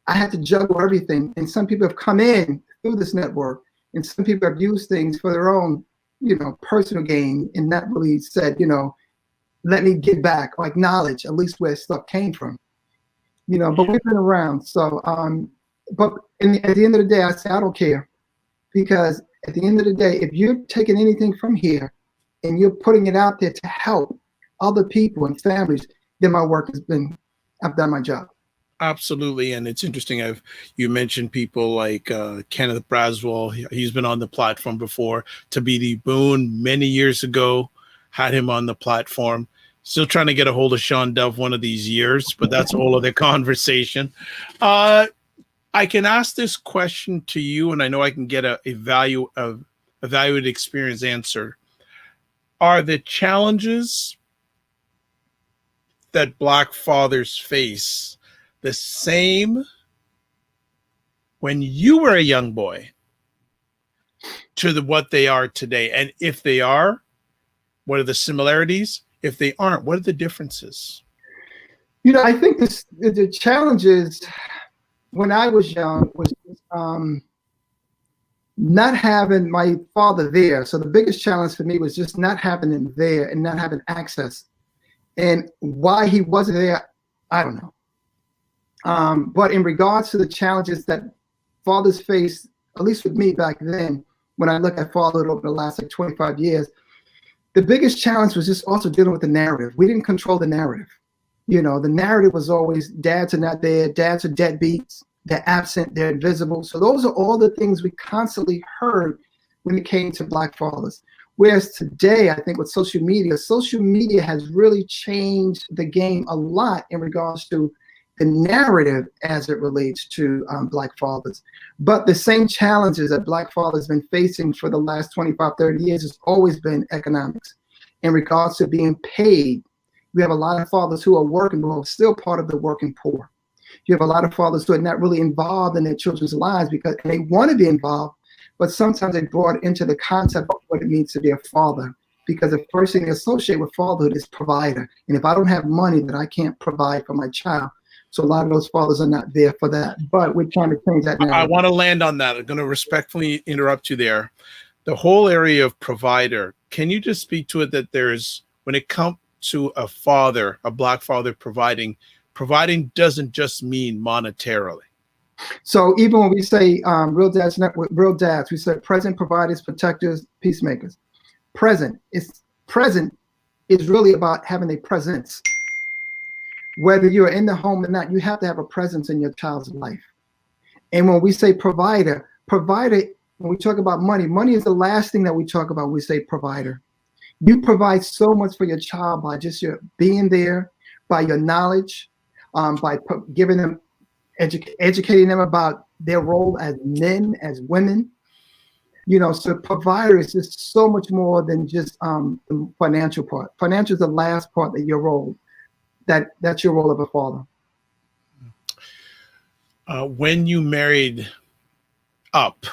Speaker 2: I had to juggle everything. And some people have come in through this network, and some people have used things for their own, you know, personal gain, and not really said, you know, let me give back or acknowledge at least where stuff came from. You know, but we've been around. So, but at the end of the day, I say I don't care, because at the end of the day, if you're taking anything from here and you're putting it out there to help other people and families, then my work I've done my job.
Speaker 1: Absolutely. And it's interesting. You mentioned people like Kenneth Braswell. He's been on the platform before. Tabidi Boone many years ago had him on the platform. Still trying to get a hold of Sean Dove one of these years, but that's a whole other conversation. I can ask this question to you, and I know I can get a evaluated experience answer. Are the challenges that Black fathers face the same when you were a young boy to what they are today? And if they are, what are the similarities? If they aren't, what are the differences?
Speaker 2: You know, I think the challenges when I was young was not having my father there. So the biggest challenge for me was just not having him there and not having access. And why he wasn't there, I don't know. But in regards to the challenges that fathers face, at least with me back then, when I look at fatherhood over the last like 25 years, the biggest challenge was just also dealing with the narrative. We didn't control the narrative. The narrative was always dads are not there, dads are deadbeats, they're absent, they're invisible. So those are all the things we constantly heard when it came to Black fathers. Whereas today, I think with social media has really changed the game a lot in regards to the narrative as it relates to Black fathers. But the same challenges that Black fathers have been facing for the last 25, 30 years has always been economics. In regards to being paid, we have a lot of fathers who are working, but are still part of the working poor. You have a lot of fathers who are not really involved in their children's lives because they want to be involved, but sometimes they're brought into the concept of what it means to be a father, because the first thing they associate with fatherhood is provider. And if I don't have money, then I can't provide for my child. So a lot of those fathers are not there for that, but we're trying to change that narrative.
Speaker 1: I want to land on that. I'm going to respectfully interrupt you there. The whole area of provider, can you just speak to it that there's, when it comes to a father, a Black father providing doesn't just mean monetarily.
Speaker 2: So even when we say real dads, we say present, providers, protectors, peacemakers. Present is really about having a presence. Whether you're in the home or not, you have to have a presence in your child's life. And when we say provider, when we talk about money is the last thing that we talk about when we say provider. You provide so much for your child by just your being there, by your knowledge, by giving them, educating them about their role as men, as women. So provider is just so much more than just the financial part. Financial is the last part that your role. That's your role of a father.
Speaker 1: When you married up,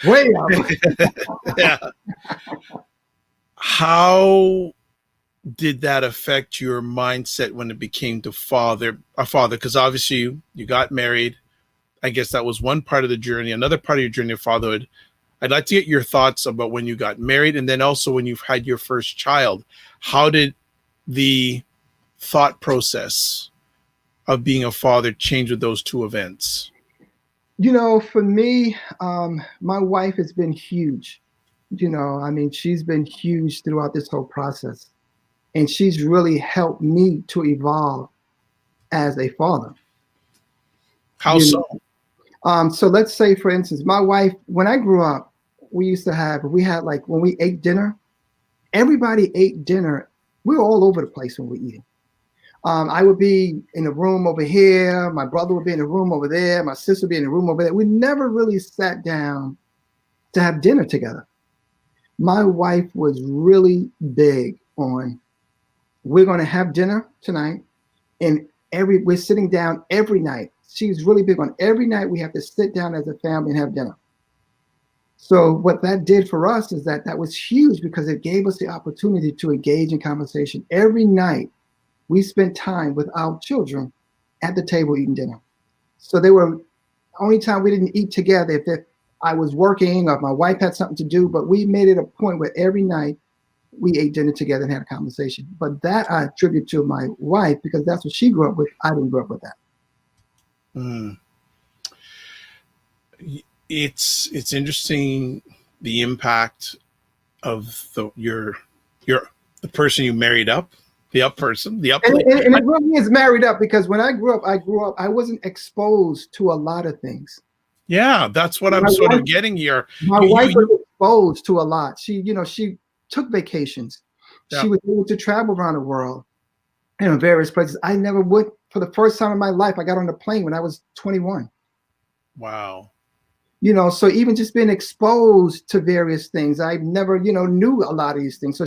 Speaker 2: way up,
Speaker 1: yeah, how did that affect your mindset when it became a father? Because obviously you got married. I guess that was one part of the journey. Another part of your journey of fatherhood. I'd like to get your thoughts about when you got married, and then also when you've had your first child. How did the thought process of being a father change with those two events?
Speaker 2: For me, my wife has been huge. She's been huge throughout this whole process. And she's really helped me to evolve as a father.
Speaker 1: How so?
Speaker 2: So let's say, for instance, my wife, when I grew up, we had like, when we ate dinner, everybody ate dinner. We were all over the place when we were eating. I would be in the room over here. My brother would be in the room over there. My sister would be in the room over there. We never really sat down to have dinner together. My wife was really big on, we're going to have dinner tonight, and we're sitting down every night. She's really big on every night we have to sit down as a family and have dinner. So what that did for us is that was huge, because it gave us the opportunity to engage in conversation. Every night we spent time with our children at the table eating dinner. So they were only time we didn't eat together if I was working or if my wife had something to do, but we made it a point where every night we ate dinner together and had a conversation. But that I attribute to my wife, because that's what she grew up with. I didn't grow up with that.
Speaker 1: It's interesting, the impact of the person you married up, the up person, the up.
Speaker 2: And it really is married up, because when I grew up, I wasn't exposed to a lot of things.
Speaker 1: Yeah, that's what I'm sort of getting here.
Speaker 2: My wife was exposed to a lot. She took vacations. Yeah. She was able to travel around the world, various places. I never would. For the first time in my life, I got on a plane when I was 21.
Speaker 1: Wow.
Speaker 2: So even just being exposed to various things, I never, knew a lot of these things. So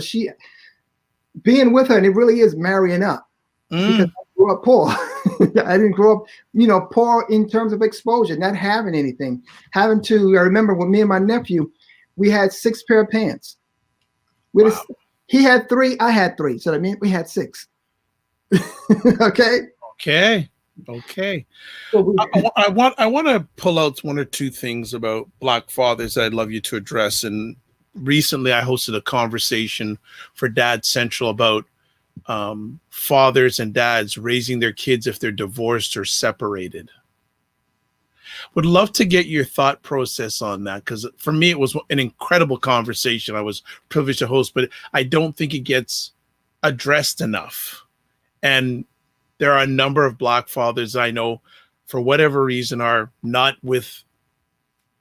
Speaker 2: being with her, and it really is marrying up, because I grew up poor. I didn't grow up, poor in terms of exposure, not having anything. I remember when me and my nephew, we had 6 pair of pants. Wow. He had 3, I had 3. So that meant we had 6. Okay.
Speaker 1: I want to pull out one or two things about Black fathers that I'd love you to address. And recently I hosted a conversation for Dad Central about fathers and dads raising their kids if they're divorced or separated. Would love to get your thought process on that, because for me, it was an incredible conversation. I was privileged to host, but I don't think it gets addressed enough. And there are a number of Black fathers I know, for whatever reason, are not with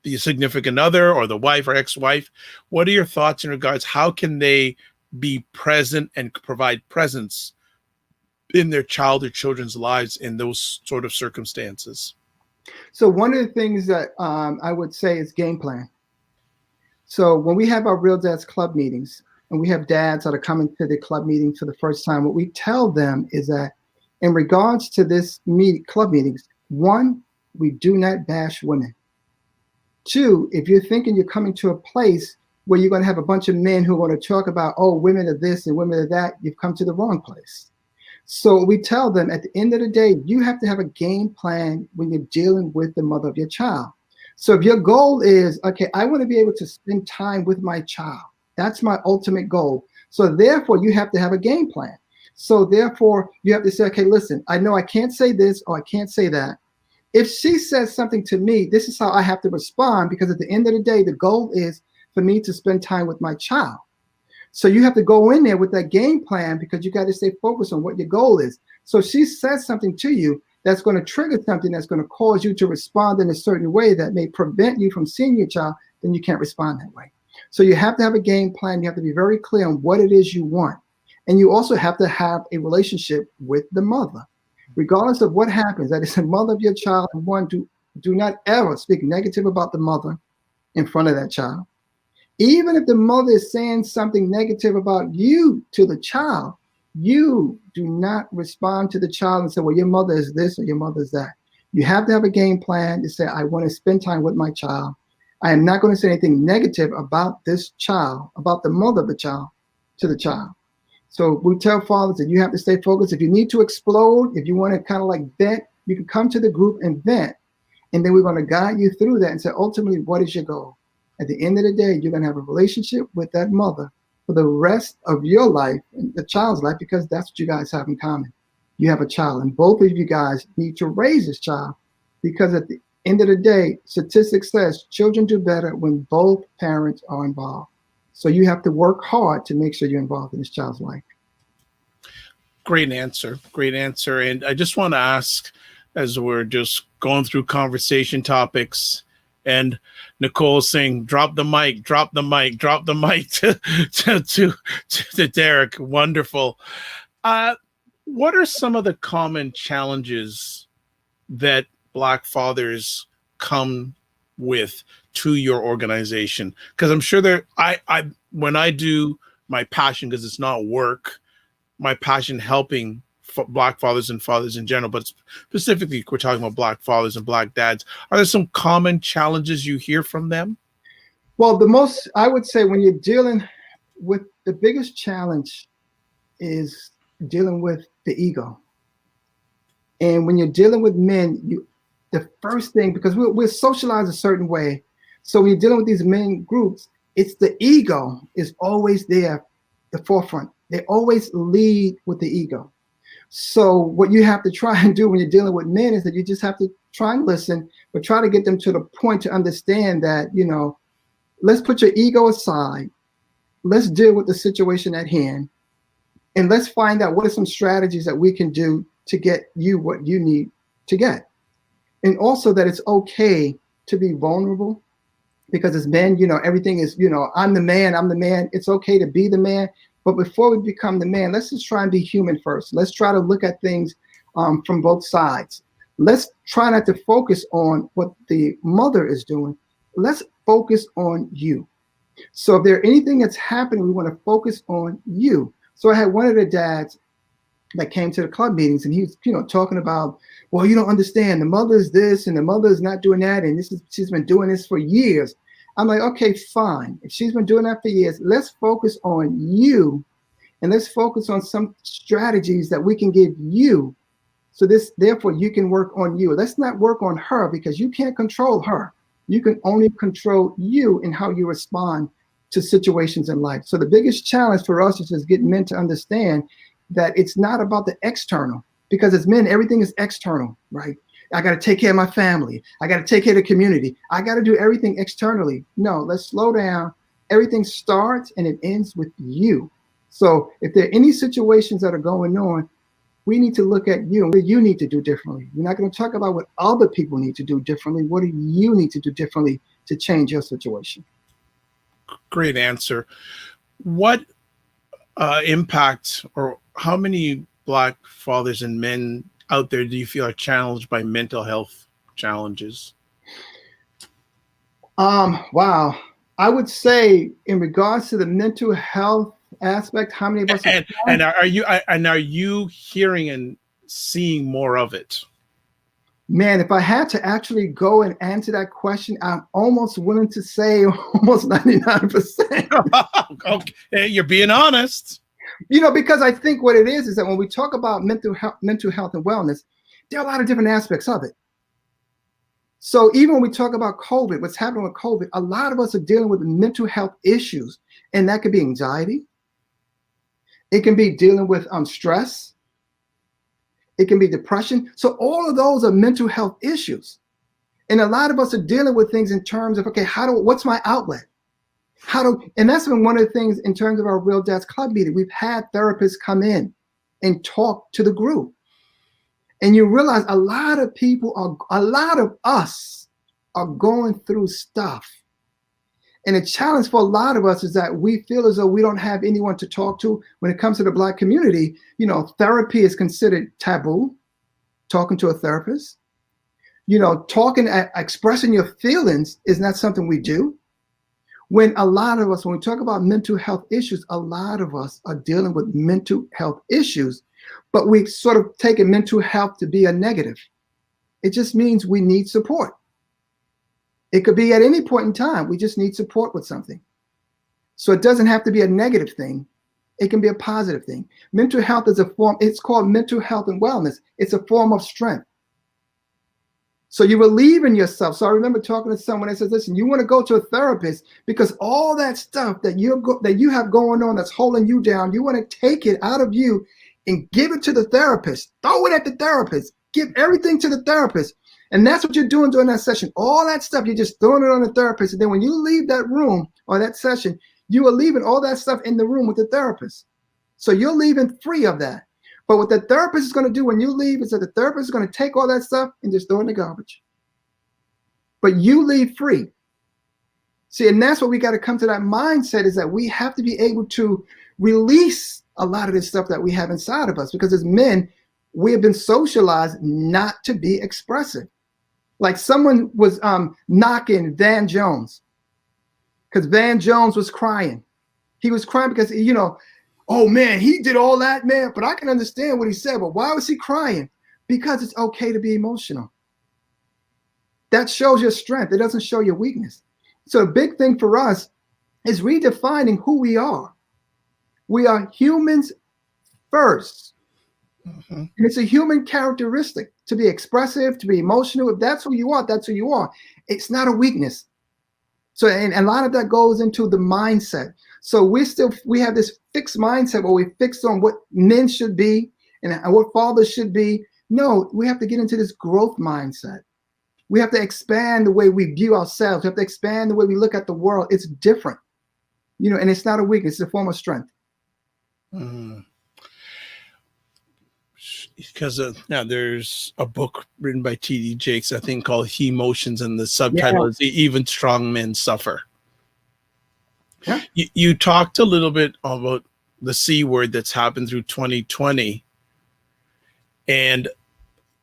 Speaker 1: the significant other or the wife or ex-wife. What are your thoughts in regards? How can they be present and provide presence in their child or children's lives in those sort of circumstances?
Speaker 2: So one of the things that I would say is game plan. So when we have our Real Dads Club meetings, and we have dads that are coming to the club meeting for the first time, what we tell them is that in regards to this club meetings, one, we do not bash women. Two, if you're thinking you're coming to a place where you're going to have a bunch of men who are going to talk about, oh, women are this and women are that, you've come to the wrong place. So we tell them at the end of the day, you have to have a game plan when you're dealing with the mother of your child. So if your goal is, okay, I want to be able to spend time with my child. That's my ultimate goal. So therefore, you have to have a game plan. So therefore, you have to say, okay, listen, I know I can't say this or I can't say that. If she says something to me, this is how I have to respond, because at the end of the day, the goal is for me to spend time with my child. So you have to go in there with that game plan, because you got to stay focused on what your goal is. So if she says something to you that's going to trigger something that's going to cause you to respond in a certain way that may prevent you from seeing your child, then you can't respond that way. So you have to have a game plan. You have to be very clear on what it is you want. And you also have to have a relationship with the mother. Regardless of what happens, that is the mother of your child, and one, do not ever speak negative about the mother in front of that child. Even if the mother is saying something negative about you to the child, you do not respond to the child and say, well, your mother is this or your mother is that. You have to have a game plan to say, I want to spend time with my child. I am not going to say anything negative about this child, about the mother of the child, to the child. So we tell fathers that you have to stay focused. If you need to explode, if you want to kind of like vent, you can come to the group and vent. And then we're going to guide you through that and say, ultimately, what is your goal? At the end of the day, you're going to have a relationship with that mother for the rest of your life and the child's life, because that's what you guys have in common. You have a child, and both of you guys need to raise this child, because at the end of the day, statistics says children do better when both parents are involved. So you have to work hard to make sure you're involved in this child's life.
Speaker 1: Great answer. Great answer. And I just want to ask, as we're just going through conversation topics, and Nicole saying, drop the mic, drop the mic, drop the mic to Derek. Wonderful. What are some of the common challenges that Black fathers come with to your organization? Because I'm sure when I do my passion, because it's not work, my passion helping Black fathers and fathers in general, but specifically we're talking about Black fathers and Black dads. Are there some common challenges you hear from them?
Speaker 2: Well, I would say when you're dealing with, the biggest challenge is dealing with the ego. And when you're dealing with men, the first thing, because we're socialized a certain way. So when you're dealing with these men groups, it's the ego is always there, the forefront. They always lead with the ego. So what you have to try and do when you're dealing with men is that you just have to try and listen, but try to get them to the point to understand that, let's put your ego aside. Let's deal with the situation at hand. And let's find out what are some strategies that we can do to get you what you need to get. And also that it's okay to be vulnerable, because as men, everything is, I'm the man. It's okay to be the man. But before we become the man, let's just try and be human first. Let's try to look at things from both sides. Let's try not to focus on what the mother is doing. Let's focus on you. So if there's anything that's happening, we want to focus on you. So I had one of the dads that came to the club meetings, and he was, talking about, well, you don't understand. The mother's this and the mother's not doing that. And she's been doing this for years. I'm like, okay, fine. If she's been doing that for years, let's focus on you, and let's focus on some strategies that we can give you. So therefore, you can work on you. Let's not work on her, because you can't control her. You can only control you and how you respond to situations in life. So the biggest challenge for us is just getting men to understand that it's not about the external, because as men, everything is external, right? I got to take care of my family. I got to take care of the community. I got to do everything externally. No, let's slow down. Everything starts and it ends with you. So if there are any situations that are going on, we need to look at you and what you need to do differently. We're not going to talk about what other people need to do differently. What do you need to do differently to change your situation?
Speaker 1: Great answer. What impact, or how many Black fathers and men out there do you feel are challenged by mental health challenges?
Speaker 2: Wow. I would say in regards to the mental health aspect, how many of us
Speaker 1: Are you hearing and seeing more of it?
Speaker 2: Man, if I had to actually go and answer that question, I'm almost willing to say almost 99%.
Speaker 1: Okay, you're being honest.
Speaker 2: Because I think what it is that when we talk about mental health and wellness, there are a lot of different aspects of it. So even when we talk about COVID, what's happening with COVID, a lot of us are dealing with mental health issues, and that could be anxiety. It can be dealing with stress. It can be depression. So all of those are mental health issues. And a lot of us are dealing with things in terms of, okay, what's my outlet? And that's been one of the things in terms of our Real Dads Club meeting. We've had therapists come in and talk to the group. And you realize a lot of us are going through stuff. And the challenge for a lot of us is that we feel as though we don't have anyone to talk to. When it comes to the Black community, therapy is considered taboo, talking to a therapist. Expressing your feelings is not something we do. When we talk about mental health issues, a lot of us are dealing with mental health issues, but we sort of taken mental health to be a negative. It just means we need support. It could be at any point in time, we just need support with something. So it doesn't have to be a negative thing. It can be a positive thing. Mental health is a form, it's called mental health and wellness. It's a form of strength. So you relieve in yourself. So I remember talking to someone that says, listen, you want to go to a therapist because all that stuff that you have going on that's holding you down, you want to take it out of you and give it to the therapist. Throw it at the therapist. Give everything to the therapist. And that's what you're doing during that session. All that stuff, you're just throwing it on the therapist. And then when you leave that room or that session, you are leaving all that stuff in the room with the therapist. So you're leaving free of that. But what the therapist is going to do when you leave is that the therapist is going to take all that stuff and just throw it in the garbage. But you leave free. See, and that's what we got to come to that mindset, is that we have to be able to release a lot of this stuff that we have inside of us, because as men, we have been socialized not to be expressive. Like someone was knocking Van Jones because Van Jones was crying. He was crying because, oh man, he did all that, man. But I can understand what he said. But why was he crying? Because it's okay to be emotional. That shows your strength. It doesn't show your weakness. So a big thing for us is redefining who we are. We are humans first. Mm-hmm. And it's a human characteristic to be expressive, to be emotional. If that's who you are, that's who you are. It's not a weakness. So, and a lot of that goes into the mindset. So we have this fixed mindset where we fix on what men should be and what fathers should be. No, we have to get into this growth mindset. We have to expand the way we view ourselves. We have to expand the way we look at the world. It's different, and it's not a weakness. It's a form of strength.
Speaker 1: Mm. Because now there's a book written by T.D. Jakes, I think, called He Motions, and the subtitle is Even Strong Men Suffer. Yeah. You talked a little bit about the C word that's happened through 2020. And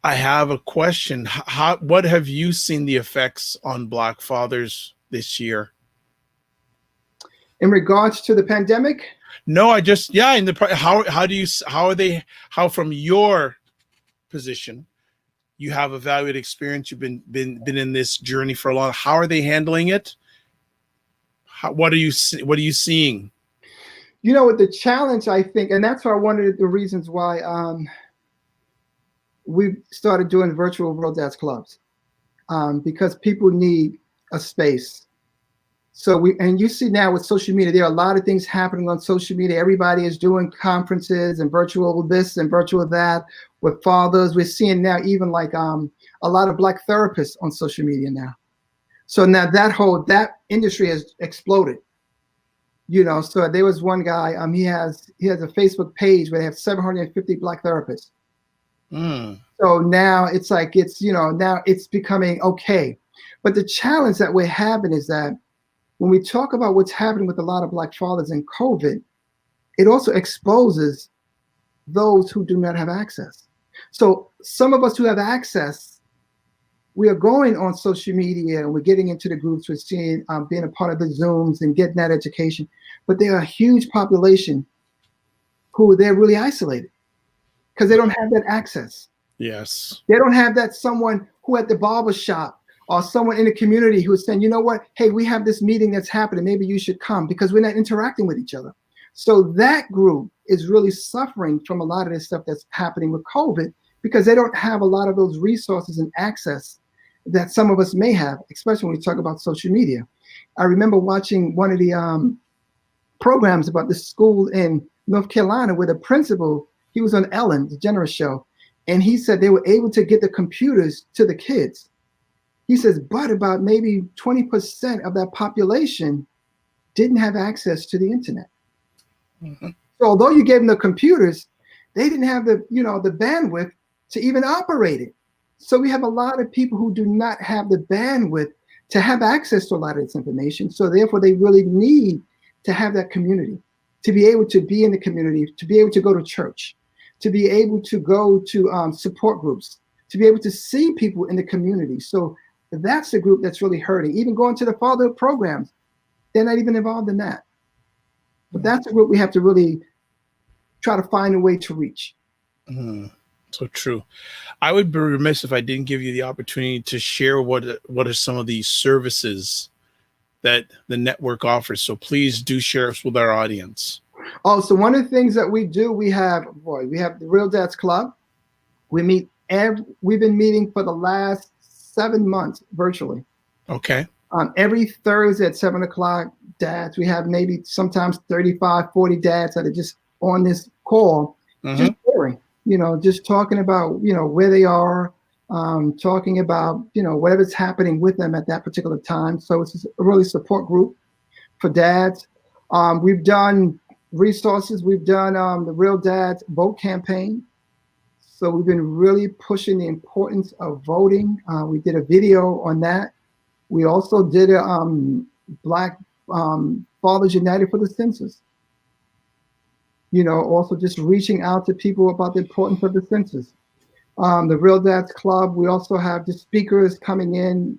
Speaker 1: I have a question. What have you seen the effects on Black fathers this year?
Speaker 2: In regards to the pandemic?
Speaker 1: No, how from your position, you have a valued experience, you've been in this journey for a long, how are they handling it? What are you seeing?
Speaker 2: With the challenge, I think, and that's one of the reasons why we started doing virtual Real Dads Clubs, because people need a space So and you see now with social media, there are a lot of things happening on social media. Everybody is doing conferences and virtual this and virtual that with fathers. We're seeing now even like a lot of Black therapists on social media now. So now that industry has exploded. So there was one guy, he has a Facebook page where they have 750 Black therapists. So now it's like, now it's becoming okay. But the challenge that we're having is that when we talk about what's happening with a lot of Black fathers in COVID, it also exposes those who do not have access. So some of us who have access, we are going on social media and we're getting into the groups, we're seeing, being a part of the Zooms and getting that education. But there are a huge population who they're really isolated because they don't have that access.
Speaker 1: Yes.
Speaker 2: They don't have that someone who at the barber shop or someone in the community who is saying, you know what, hey, we have this meeting that's happening. Maybe you should come, because we're not interacting with each other. So that group is really suffering from a lot of this stuff that's happening with COVID, because they don't have a lot of those resources and access that some of us may have, especially when we talk about social media. I remember watching one of the programs about the school in North Carolina where the principal, he was on Ellen DeGeneres show, and he said they were able to get the computers to the kids. He says, but about maybe 20% of that population didn't have access to the internet. Mm-hmm. So although you gave them the computers, they didn't have the bandwidth to even operate it. So we have a lot of people who do not have the bandwidth to have access to a lot of this information. So therefore, they really need to have that community, to be able to be in the community, to be able to go to church, to be able to go to support groups, to be able to see people in the community. So that's the group that's really hurting. Even going to the fatherhood programs, they're not even involved in that. But that's a group we have to really try to find a way to reach.
Speaker 1: So true. I would be remiss if I didn't give you the opportunity to share what are some of these services that the network offers. So please do share us with our audience.
Speaker 2: Oh, so one of the things that we do, we have the Real Dads Club. We meet we've been meeting for the last 7 months virtually.
Speaker 1: Okay.
Speaker 2: Every Thursday at 7:00, dads, we have maybe sometimes 35, 40 dads that are just on this call, just sharing, just talking about, where they are, talking about, whatever's happening with them at that particular time. So it's a really support group for dads. We've done resources. We've done the Real Dads Vote campaign. So we've been really pushing the importance of voting. We did a video on that. We also did a Black Fathers United for the Census. Also just reaching out to people about the importance of the census. The Real Dads Club, we also have the speakers coming in,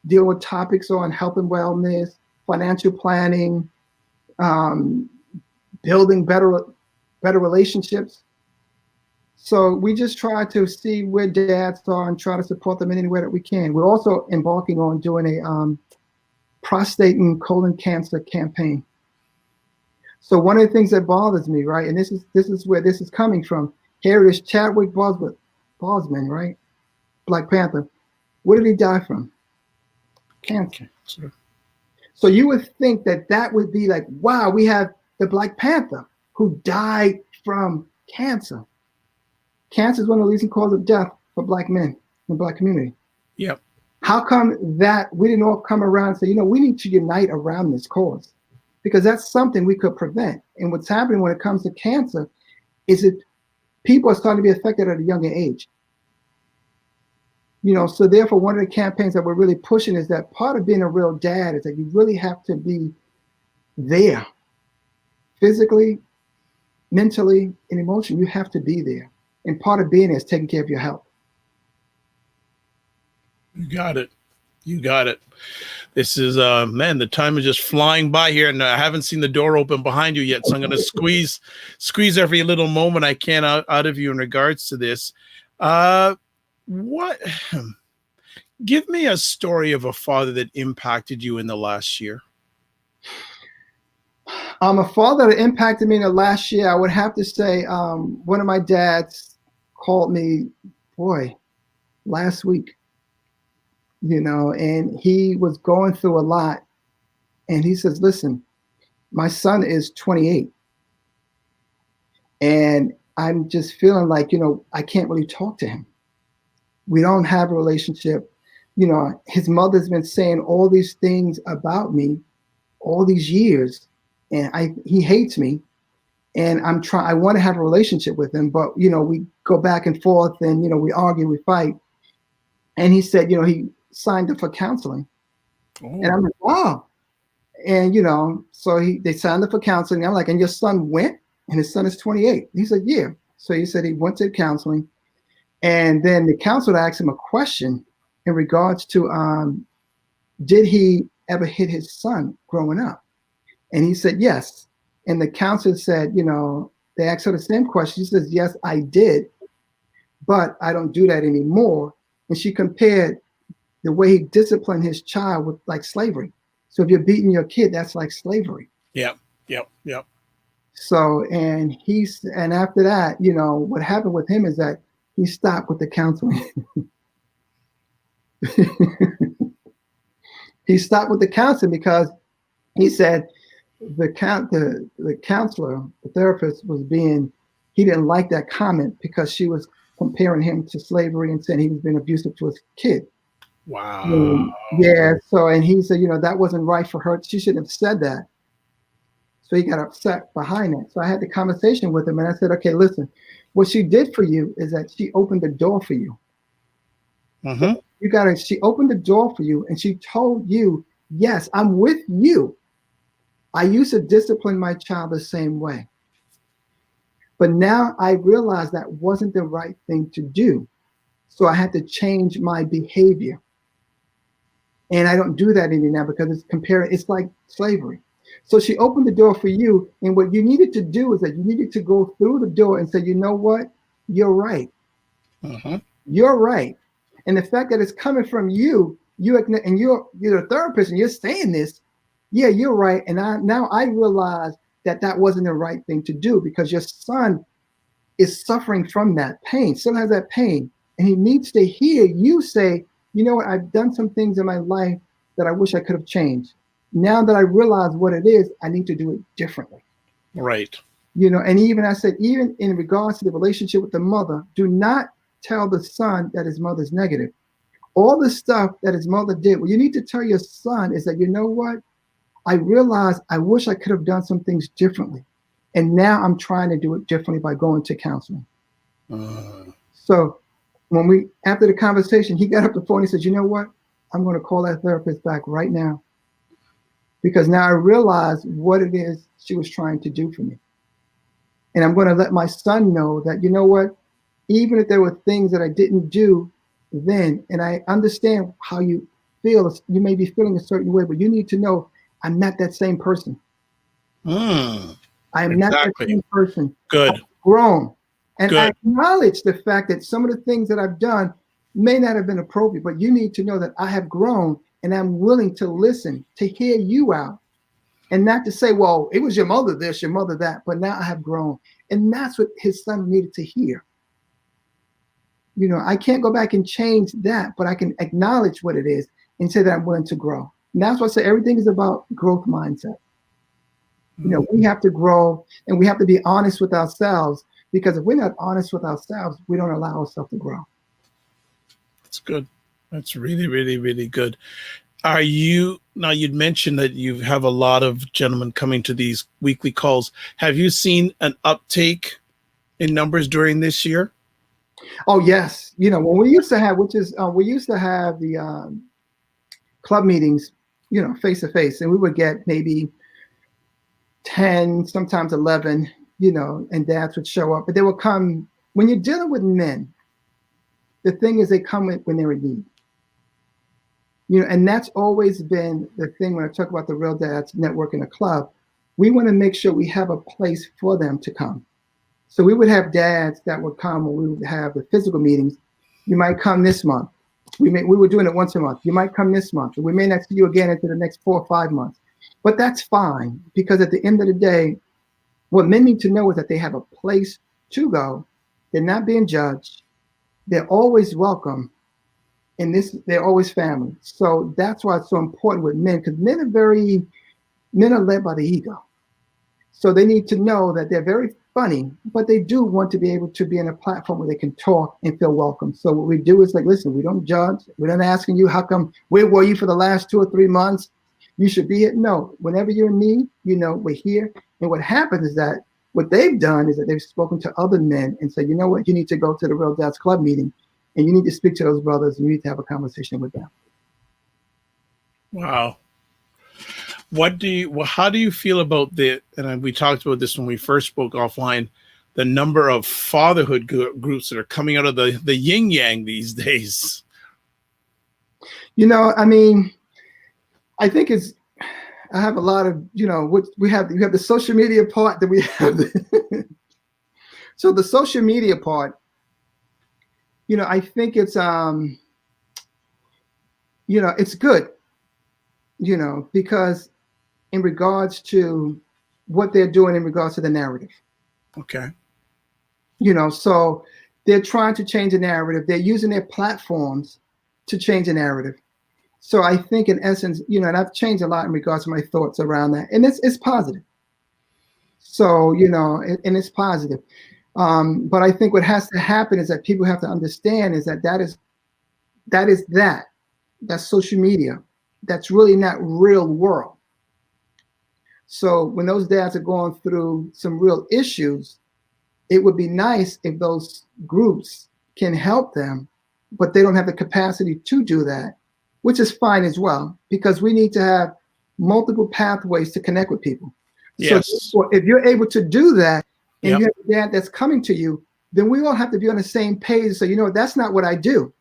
Speaker 2: deal with topics on health and wellness, financial planning, building better relationships. So we just try to see where dads are and try to support them in any way that we can. We're also embarking on doing a prostate and colon cancer campaign. So one of the things that bothers me, right, and this is where this is coming from. Here is Chadwick Boseman, right, Black Panther. What did he die from? Cancer. So you would think that would be like, wow, we have the Black Panther who died from cancer. Cancer is one of the leading causes of death for Black men in the Black community.
Speaker 1: Yep.
Speaker 2: How come that we didn't all come around and say, we need to unite around this cause? Because that's something we could prevent. And what's happening when it comes to cancer is that people are starting to be affected at a younger age. So therefore, one of the campaigns that we're really pushing is that part of being a real dad is that you really have to be there physically, mentally, and emotionally. You have to be there. And part of being there is taking care of your health.
Speaker 1: You got it. This is, man, the time is just flying by here, and I haven't seen the door open behind you yet. So I'm going to squeeze every little moment I can out of you in regards to this. Give me a story of a father that impacted you in the last year.
Speaker 2: A father that impacted me in the last year, I would have to say, one of my dads called me, last week, and he was going through a lot. And he says, listen, my son is 28. And I'm just feeling like, I can't really talk to him. We don't have a relationship. His mother's been saying all these things about me all these years, and he hates me. And I want to have a relationship with him, but we go back and forth, and we argue, we fight. And he said, he signed up for counseling.
Speaker 1: Oh.
Speaker 2: And I'm like, wow. And so they signed up for counseling. I'm like, and your son went? And his son is 28. He said, yeah. So he said he went to counseling. And then the counselor asked him a question in regards to did he ever hit his son growing up? And he said, yes. And the counselor said, they asked her the same question. She says, yes, I did, but I don't do that anymore. And she compared the way he disciplined his child with like slavery. So if you're beating your kid, that's like slavery.
Speaker 1: Yep.
Speaker 2: So, and after that, what happened with him is that he stopped with the counseling. He stopped with the counseling because he said the counselor, the therapist he didn't like that comment because she was comparing him to slavery and saying he was being abusive to his kid.
Speaker 1: Wow.
Speaker 2: Yeah. So, and he said, that wasn't right for her. She shouldn't have said that. So he got upset behind that. So I had the conversation with him and I said, okay, listen, what she did for you is that she opened the door for you.
Speaker 1: Mm-hmm.
Speaker 2: So she opened the door for you and she told you, yes, I'm with you. I used to discipline my child the same way. But now I realized that wasn't the right thing to do. So I had to change my behavior. And I don't do that anymore because it's like slavery. So she opened the door for you. And what you needed to do is that you needed to go through the door and say, you know what? You're right.
Speaker 1: Mm-hmm.
Speaker 2: You're right. And the fact that it's coming from you, you're a therapist and you're saying this, yeah, you're right. And now I realize that wasn't the right thing to do because your son is suffering from that pain, still has that pain. And he needs to hear you say, you know what, I've done some things in my life that I wish I could have changed. Now that I realize what it is, I need to do it differently.
Speaker 1: Right.
Speaker 2: And even I said, even in regards to the relationship with the mother, do not tell the son that his mother's negative. All the stuff that his mother did, what you need to tell your son is that, you know what, I realized I wish I could have done some things differently. And now I'm trying to do it differently by going to counseling. So after the conversation, he got up the phone and he said, you know what? I'm going to call that therapist back right now. Because now I realize what it is she was trying to do for me. And I'm going to let my son know that, you know what? Even if there were things that I didn't do then, and I understand how you feel, you may be feeling a certain way, but you need to know I'm not that same person. I'm not that same person.
Speaker 1: Good.
Speaker 2: I've grown. And
Speaker 1: Good.
Speaker 2: I acknowledge the fact that some of the things that I've done may not have been appropriate, but you need to know that I have grown and I'm willing to listen, to hear you out, and not to say, well, it was your mother this, your mother that, but now I have grown. And that's what his son needed to hear. I can't go back and change that, but I can acknowledge what it is and say that I'm willing to grow. And that's why I say everything is about growth mindset. We have to grow and we have to be honest with ourselves, because if we're not honest with ourselves, we don't allow ourselves to grow.
Speaker 1: That's good. That's really, really, really good. Now you'd mentioned that you have a lot of gentlemen coming to these weekly calls. Have you seen an uptake in numbers during this year?
Speaker 2: Oh, yes. When we used to have, the club meetings, face to face, and we would get maybe 10, sometimes 11, and dads would show up, but they would come. When you're dealing with men, the thing is they come when they're in need. And that's always been the thing when I talk about the Real Dads Network in a club. We want to make sure we have a place for them to come. So we would have dads that would come when we would have the physical meetings. You might come this month. We were doing it once a month. You might come this month. We may not see you again into the next 4 or 5 months. But that's fine, because at the end of the day, what men need to know is that they have a place to go. They're not being judged. They're always welcome. And they're always family. So that's why it's so important with men, because men are very Men are led by the ego. So they need to know that they're very funny, but they do want to be able to be in a platform where they can talk and feel welcome. So what we do is like, listen, we don't judge. We're not asking you, how come, where were you for the last 2 or 3 months? You should be here. No, whenever you're in need, we're here. And what happens is that what they've done is that they've spoken to other men and said, you know what, you need to go to the Real Dads Club meeting and you need to speak to those brothers and you need to have a conversation with them.
Speaker 1: Wow. How do you feel about and we talked about this when we first spoke offline, the number of fatherhood groups that are coming out of the yin yang these days?
Speaker 2: I mean, I think I have a lot of, what we have the social media part that we have. So the social media part, I think it's, it's good, because in regards to what they're doing in regards to the narrative.
Speaker 1: Okay.
Speaker 2: So they're trying to change the narrative. They're using their platforms to change the narrative. So I think in essence, and I've changed a lot in regards to my thoughts around that. And it's positive. So, and it's positive. But I think what has to happen is that people have to understand is that's social media. That's really not real world. So when those dads are going through some real issues, it would be nice if those groups can help them, but they don't have the capacity to do that, which is fine as well, because we need to have multiple pathways to connect with people.
Speaker 1: Yes.
Speaker 2: So if you're able to do that and you have a dad that's coming to you, then we all have to be on the same page. So, that's not what I do.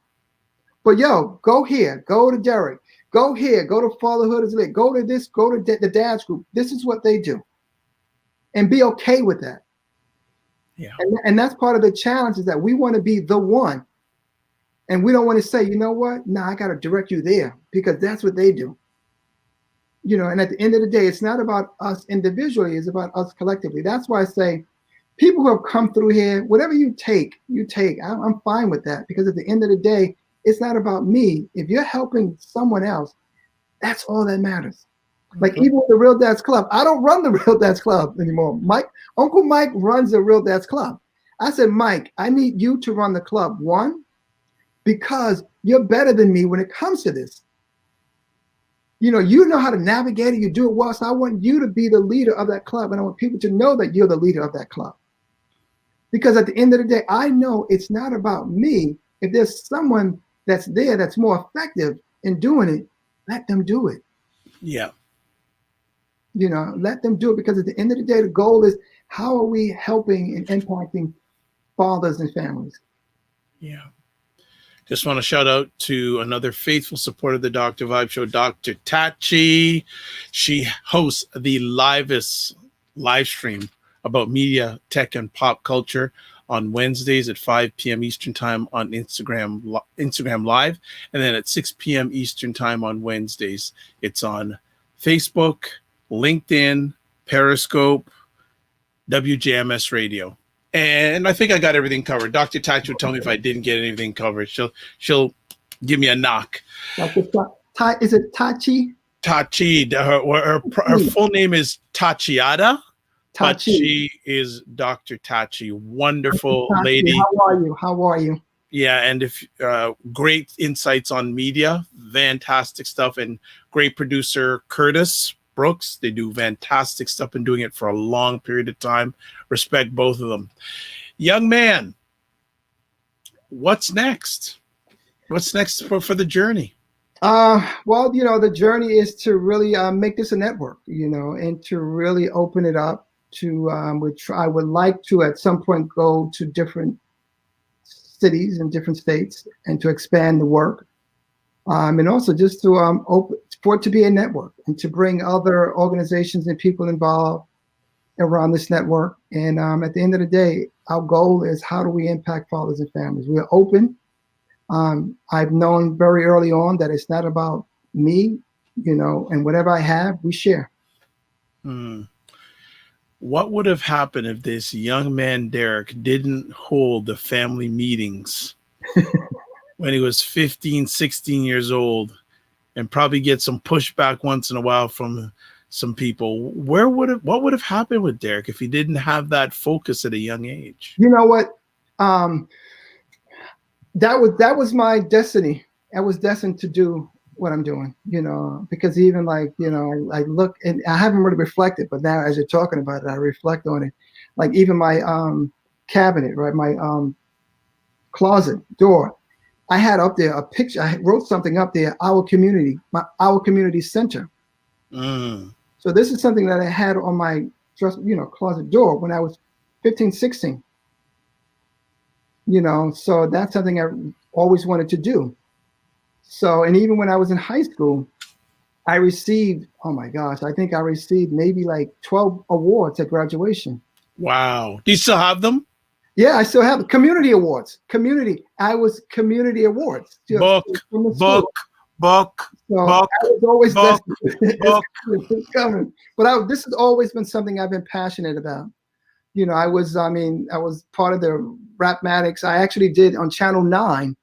Speaker 2: But go here, go to Derek. Go here, go to Fatherhood is Lit, go to this, go to the dad's group. This is what they do. And be okay with that.
Speaker 1: Yeah.
Speaker 2: And that's part of the challenge is that we want to be the one. And we don't want to say, you know what? No, I got to direct you there because that's what they do. And at the end of the day, it's not about us individually, it's about us collectively. That's why I say people who have come through here, whatever you take. I'm fine with that because at the end of the day, it's not about me. If you're helping someone else, that's all that matters. Like even with the Real Dads Club, I don't run the Real Dads Club anymore. Uncle Mike runs the Real Dads Club. I said, Mike, I need you to run the club. One, because you're better than me when it comes to this. You know how to navigate it. You do it well. So I want you to be the leader of that club. And I want people to know that you're the leader of that club. Because at the end of the day, I know it's not about me. If there's someone that's there that's more effective in doing it, let them do it.
Speaker 1: Yeah.
Speaker 2: Let them do it because at the end of the day, the goal is how are we helping and impacting fathers and families? Yeah.
Speaker 1: Just want to shout out to another faithful supporter of the Dr. Vibe Show, Dr. Tachi. She hosts the livest live stream about media, tech, and pop culture on Wednesdays at 5 p.m. Eastern Time on Instagram Live, and then at 6 p.m. Eastern Time on Wednesdays. It's on Facebook, LinkedIn, Periscope, WJMS Radio. And I think I got everything covered. Dr. Tachi will tell me if I didn't get anything covered. She'll give me a knock.
Speaker 2: Is it Tachi?
Speaker 1: Tachi. Her full name is Tachiada. But she is Dr. Tachi, wonderful
Speaker 2: Tachi,
Speaker 1: lady.
Speaker 2: How are you?
Speaker 1: Yeah, and if great insights on media, fantastic stuff, and great producer Curtis Brooks. They do fantastic stuff and doing it for a long period of time. Respect both of them. Young man, what's next? What's next for the journey?
Speaker 2: Well, the journey is to really make this a network, and to really open it up to which I would like to at some point go to different cities and different states and to expand the work. And also just to open for it to be a network and to bring other organizations and people involved around this network. And at the end of the day, our goal is how do we impact fathers and families? We're open. I've known very early on that it's not about me, and whatever I have, we share.
Speaker 1: What would have happened if this young man, Derek, didn't hold the family meetings when he was 15, 16 years old and probably get some pushback once in a while from some people. What would have happened with Derek if he didn't have that focus at a young age?
Speaker 2: You know what? That was my destiny. I was destined to do what I'm doing, because even like, I look, and I haven't really reflected, but now as you're talking about it, I reflect on it. Like even my cabinet, right? My closet door, I had up there a picture. I wrote something up there, our community center. So this is something that I had on my closet door when I was 15, 16. So that's something I always wanted to do. So, and even when I was in high school, I received, oh my gosh, I think I received maybe like 12 awards at graduation.
Speaker 1: Wow. Do you still have them?
Speaker 2: Yeah, I still have community awards. I was community awards.
Speaker 1: Book. So
Speaker 2: I was always it's coming. But this has always been something I've been passionate about. I was part of the Rapmatics. I actually did on Channel 9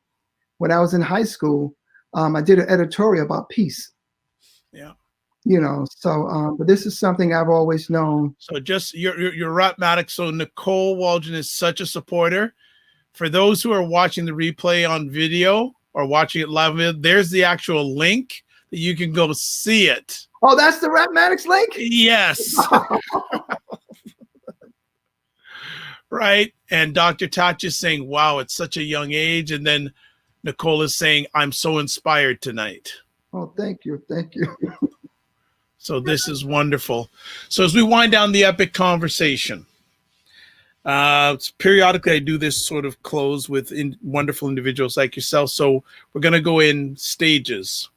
Speaker 2: when I was in high school. I did an editorial about peace.
Speaker 1: Yeah.
Speaker 2: But this is something I've always known.
Speaker 1: So just your Rapmatics. So Nicole Waldron is such a supporter. For those who are watching the replay on video or watching it live, there's the actual link that you can go see it.
Speaker 2: Oh, that's the Rapmatics link?
Speaker 1: Yes. Right. And Dr. Tatch is saying, wow, it's such a young age. And then Nicole is saying, I'm so inspired tonight.
Speaker 2: Oh, thank you. Thank you.
Speaker 1: So this is wonderful. So as we wind down the epic conversation, periodically I do this sort of close with wonderful individuals like yourself. So we're going to go in stages.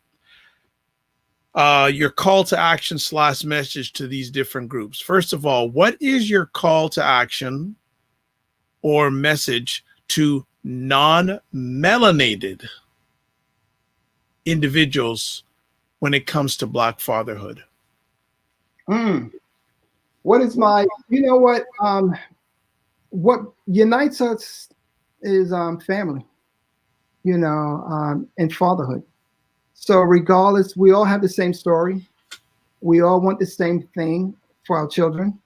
Speaker 1: Your call to action / message to these different groups. First of all, what is your call to action or message to non-melanated individuals when it comes to Black fatherhood?
Speaker 2: What is my, what unites us is family, and fatherhood. So regardless, we all have the same story. We all want the same thing for our children.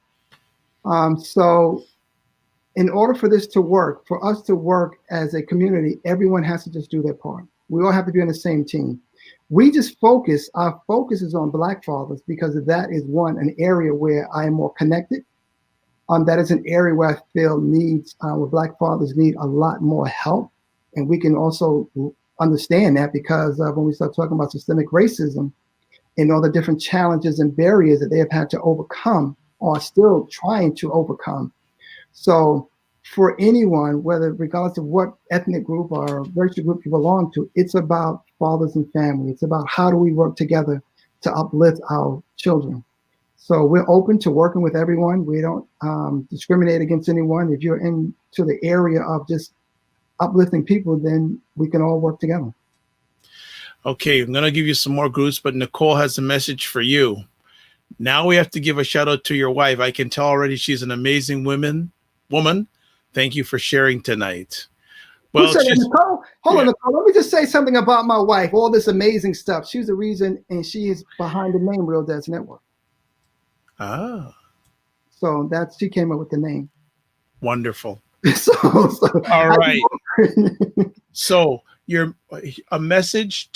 Speaker 2: So in order for this to work, for us to work as a community, everyone has to just do their part. We all have to be on the same team. Our focus is on Black fathers because that is an area where I am more connected. That is an area where I feel where Black fathers need a lot more help. And we can also understand that because when we start talking about systemic racism and all the different challenges and barriers that they have had to overcome or are still trying to overcome. So for anyone, regardless of what ethnic group or racial group you belong to, it's about fathers and family. It's about how do we work together to uplift our children. So we're open to working with everyone. We don't discriminate against anyone. If you're into the area of just uplifting people, then we can all work together.
Speaker 1: Okay, I'm going to give you some more groups, but Nicole has a message for you. Now we have to give a shout out to your wife. I can tell already she's an amazing woman. Thank you for sharing tonight.
Speaker 2: Well, Nicole? Hold on, Nicole. Let me just say something about my wife. All this amazing stuff. She's the reason, and she is behind the name Real Dads Network.
Speaker 1: Ah.
Speaker 2: So she came up with the name.
Speaker 1: Wonderful.
Speaker 2: All
Speaker 1: right. So a message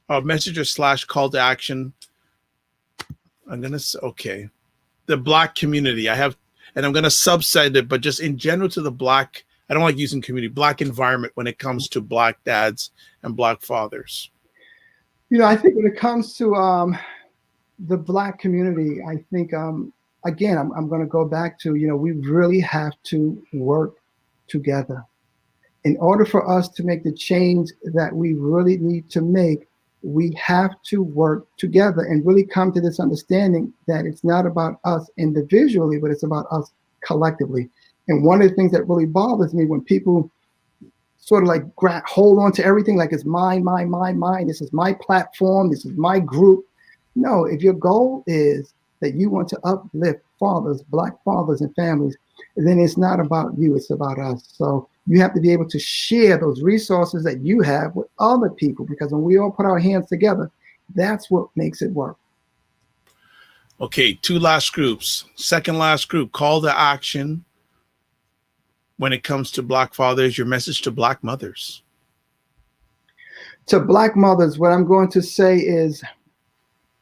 Speaker 1: or / call to action. I'm going to say, okay. The Black community. And I'm going to subset it, but just in general to the Black, I don't like using community, Black environment when it comes to Black dads and Black fathers.
Speaker 2: I think when it comes to the Black community, I think, again, I'm going to go back to, we really have to work together. In order for us to make the change that we really need to make, we have to work together and really come to this understanding that it's not about us individually, but it's about us collectively. And one of the things that really bothers me when people sort of like hold on to everything like it's mine. This is my platform. This is my group. No, if your goal is that you want to uplift fathers, Black fathers and families, then it's not about you, it's about us. So you have to be able to share those resources that you have with other people, because when we all put our hands together, that's what makes it work.
Speaker 1: Okay, two last groups. Second last group, call to action when it comes to Black fathers, your message to Black mothers.
Speaker 2: To Black mothers, what I'm going to say is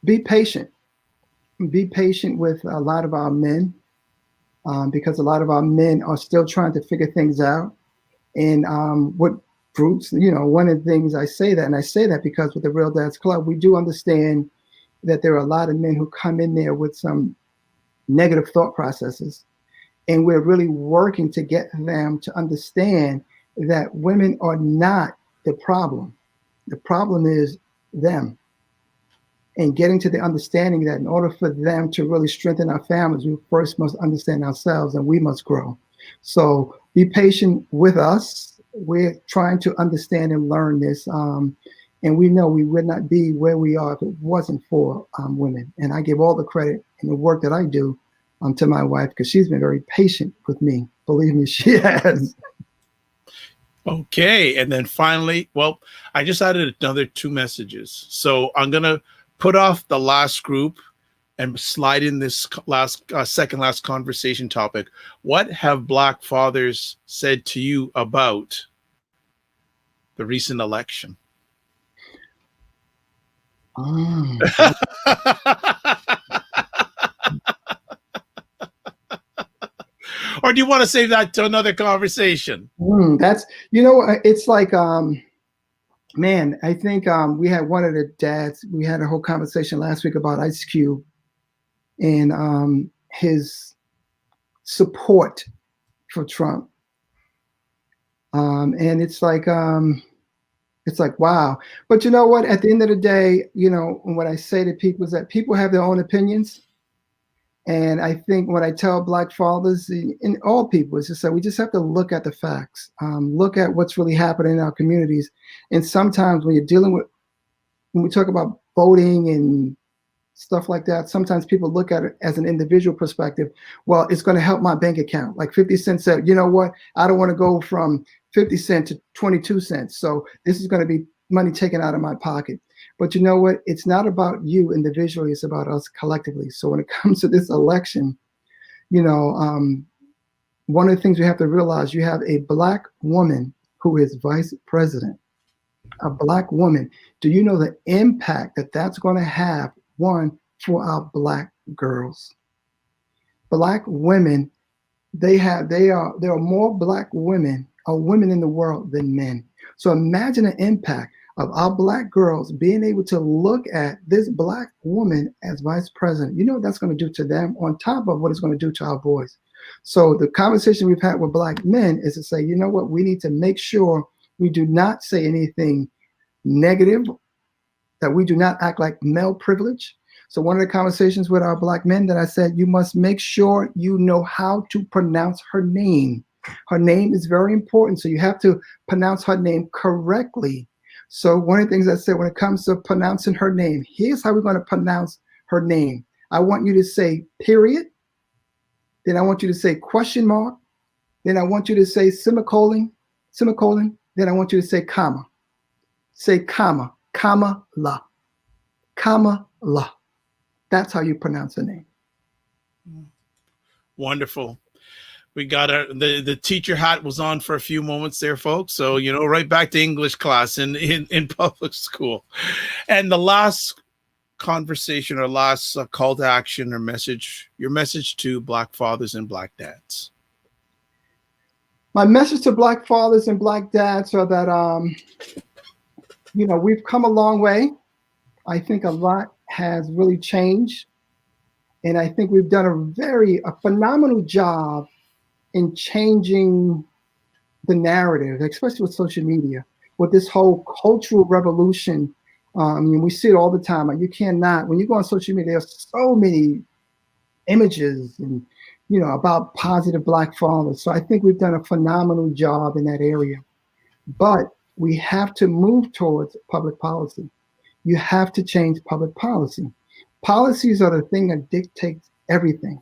Speaker 2: be patient. Be patient with a lot of our men, because a lot of our men are still trying to figure things out. And what groups, one of the things I say that, and I say that because with the Real Dads Club, we do understand that there are a lot of men who come in there with some negative thought processes. And we're really working to get them to understand that women are not the problem. The problem is them. And getting to the understanding that in order for them to really strengthen our families, we first must understand ourselves and we must grow. So be patient with us. We're trying to understand and learn this. And we know we would not be where we are if it wasn't for women. And I give all the credit in the work that I do to my wife, because she's been very patient with me. Believe me, she has.
Speaker 1: Okay. And then finally, well, I just added another two messages. So I'm going to put off the last group and slide in this last second last conversation topic. What have Black fathers said to you about the recent election? Or do you want to save that to another conversation?
Speaker 2: That's, it's like, man, I think we had one of the dads, we had a whole conversation last week about Ice Cube and his support for Trump. And it's like, wow. But you know what? At the end of the day, what I say to people is that people have their own opinions. And I think what I tell Black fathers and all people is just that we just have to look at the facts, look at what's really happening in our communities. And sometimes when we talk about voting and stuff like that, sometimes people look at it as an individual perspective. Well, it's going to help my bank account. Like 50 Cent said, you know what? I don't want to go from 50 cents to 22 cents. So this is going to be money taken out of my pocket. But you know what? It's not about you individually. It's about us collectively. So when it comes to this election, one of the things we have to realize, you have a Black woman who is vice president, a Black woman. Do you know the impact that that's going to have, one, for our Black girls? Black women, there are more Black women or women in the world than men. So imagine the impact of our Black girls being able to look at this Black woman as vice president. You know what that's going to do to them on top of what it's going to do to our boys. So the conversation we've had with Black men is to say, you know what, we need to make sure we do not say anything negative, that we do not act like male privilege. So one of the conversations with our Black men that I said, you must make sure you know how to pronounce her name. Her name is very important. So you have to pronounce her name correctly. So one of the things I said when it comes to pronouncing her name, here's how we're going to pronounce her name. I want you to say period. Then I want you to say question mark. Then I want you to say semicolon. Then I want you to say comma. Say comma, comma, la. Comma, la. That's how you pronounce her name.
Speaker 1: Wonderful. We got the teacher hat was on for a few moments there, folks. So, right back to English class in public school. And the last conversation or last call to action or message, your message to Black fathers and Black dads.
Speaker 2: My message to Black fathers and Black dads are that, we've come a long way. I think a lot has really changed. And I think we've done a phenomenal job in changing the narrative, especially with social media, with this whole cultural revolution. We see it all the time. You cannot, when you go on social media, there's so many images and, about positive Black fathers. So I think we've done a phenomenal job in that area. But we have to move towards public policy. You have to change public policy. Policies are the thing that dictates everything.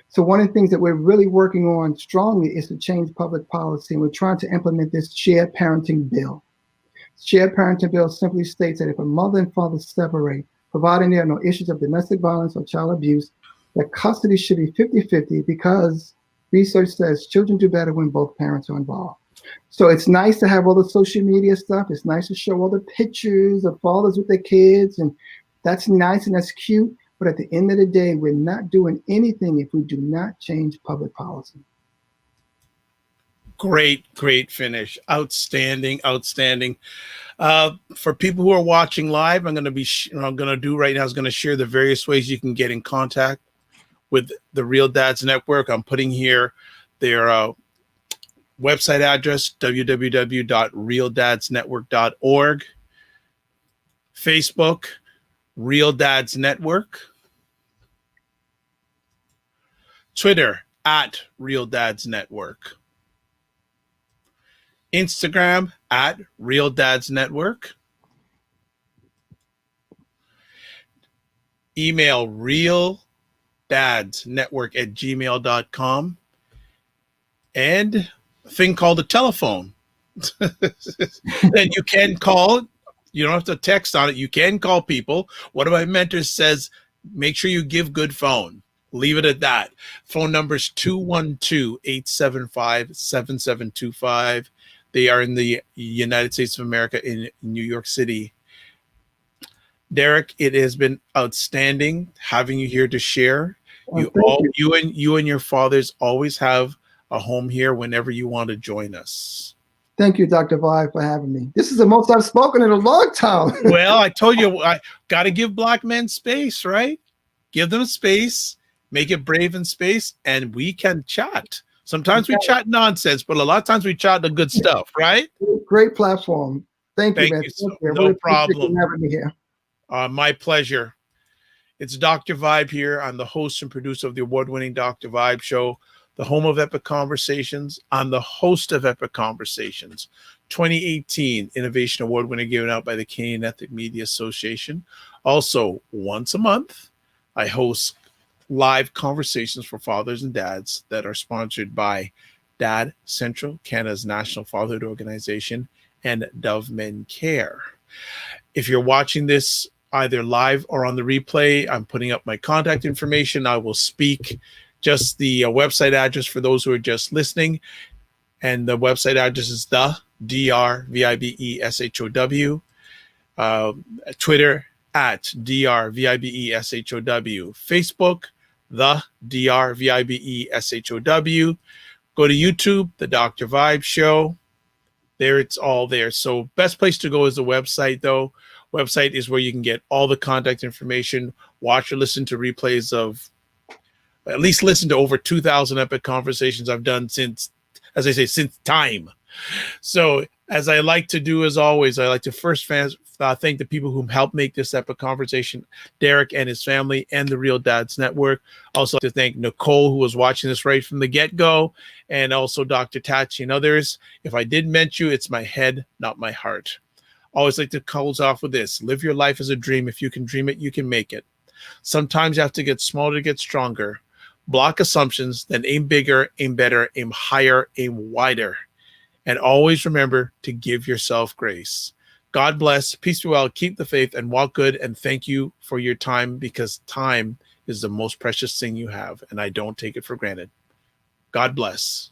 Speaker 2: So one of the things that we're really working on strongly is to change public policy. And we're trying to implement this shared parenting bill. Shared parenting bill simply states that if a mother and father separate, providing there are no issues of domestic violence or child abuse, that custody should be 50-50 because research says children do better when both parents are involved. So it's nice to have all the social media stuff. It's nice to show all the pictures of fathers with their kids, and that's nice and that's cute. But at the end of the day, we're not doing anything if we do not change public policy.
Speaker 1: Great finish. Outstanding. For people who are watching live, I'm going to do right now is going to share the various ways you can get in contact with the Real Dads Network. I'm putting here their website address, www.realdadsnetwork.org. Facebook, Real Dads Network. Twitter, @Real Dads Network. Instagram, @Real Dads Network. Email realdadsnetwork@gmail.com. And a thing called a telephone. Then you can call. You don't have to text on it. You can call people. One of my mentors says, make sure you give good phone. Leave it at that. Phone number is 212-875-7725. They are in the United States of America in New York City. Derek, it has been outstanding having you here to share. You and your fathers always have a home here whenever you want to join us.
Speaker 2: Thank you, Dr. Vibe, for having me. This is the most I've spoken in a long time.
Speaker 1: Well, I told you, I got to give Black men space, right? Give them space, make it brave in space, and we can chat. Sometimes we chat nonsense, but a lot of times we chat the good stuff, right?
Speaker 2: Great platform. Thank you, man.
Speaker 1: No problem.
Speaker 2: Having me here.
Speaker 1: My pleasure. It's Dr. Vibe here. I'm the host and producer of the award-winning Dr. Vibe Show, the home of Epic Conversations. I'm the host of Epic Conversations, 2018 Innovation Award winner given out by the Canadian Ethnic Media Association. Also, once a month, I host live conversations for fathers and dads that are sponsored by Dad Central, Canada's national fatherhood organization, and Dove Men Care. If you're watching this either live or on the replay, I'm putting up my contact information. I will speak just the website address for those who are just listening. And the website address is the DRVIBESHOW. Twitter @DRVIBESHOW. Facebook, the DRVIBESHOW. Go to YouTube, The Dr. Vibe Show. There, it's all there. So best place to go is the website, though. Website is where you can get all the contact information, watch or listen to replays of, at least listen to over 2,000 Epic Conversations I've done since, as I say, since time. So as I like to do, as always, I like to first thank the people who helped make this Epic Conversation, Derek and his family and the Real Dads Network. Also like to thank Nicole, who was watching this right from the get-go, and also Dr. Tachi and others. If I did mention you, it's my head, not my heart. Always like to close off with this. Live your life as a dream. If you can dream it, you can make it. Sometimes you have to get smaller to get stronger. Block assumptions, then aim bigger, aim better, aim higher, aim wider. And always remember to give yourself grace. God bless, peace be well, keep the faith, and walk good. And thank you for your time, because time is the most precious thing you have, and I don't take it for granted. God bless.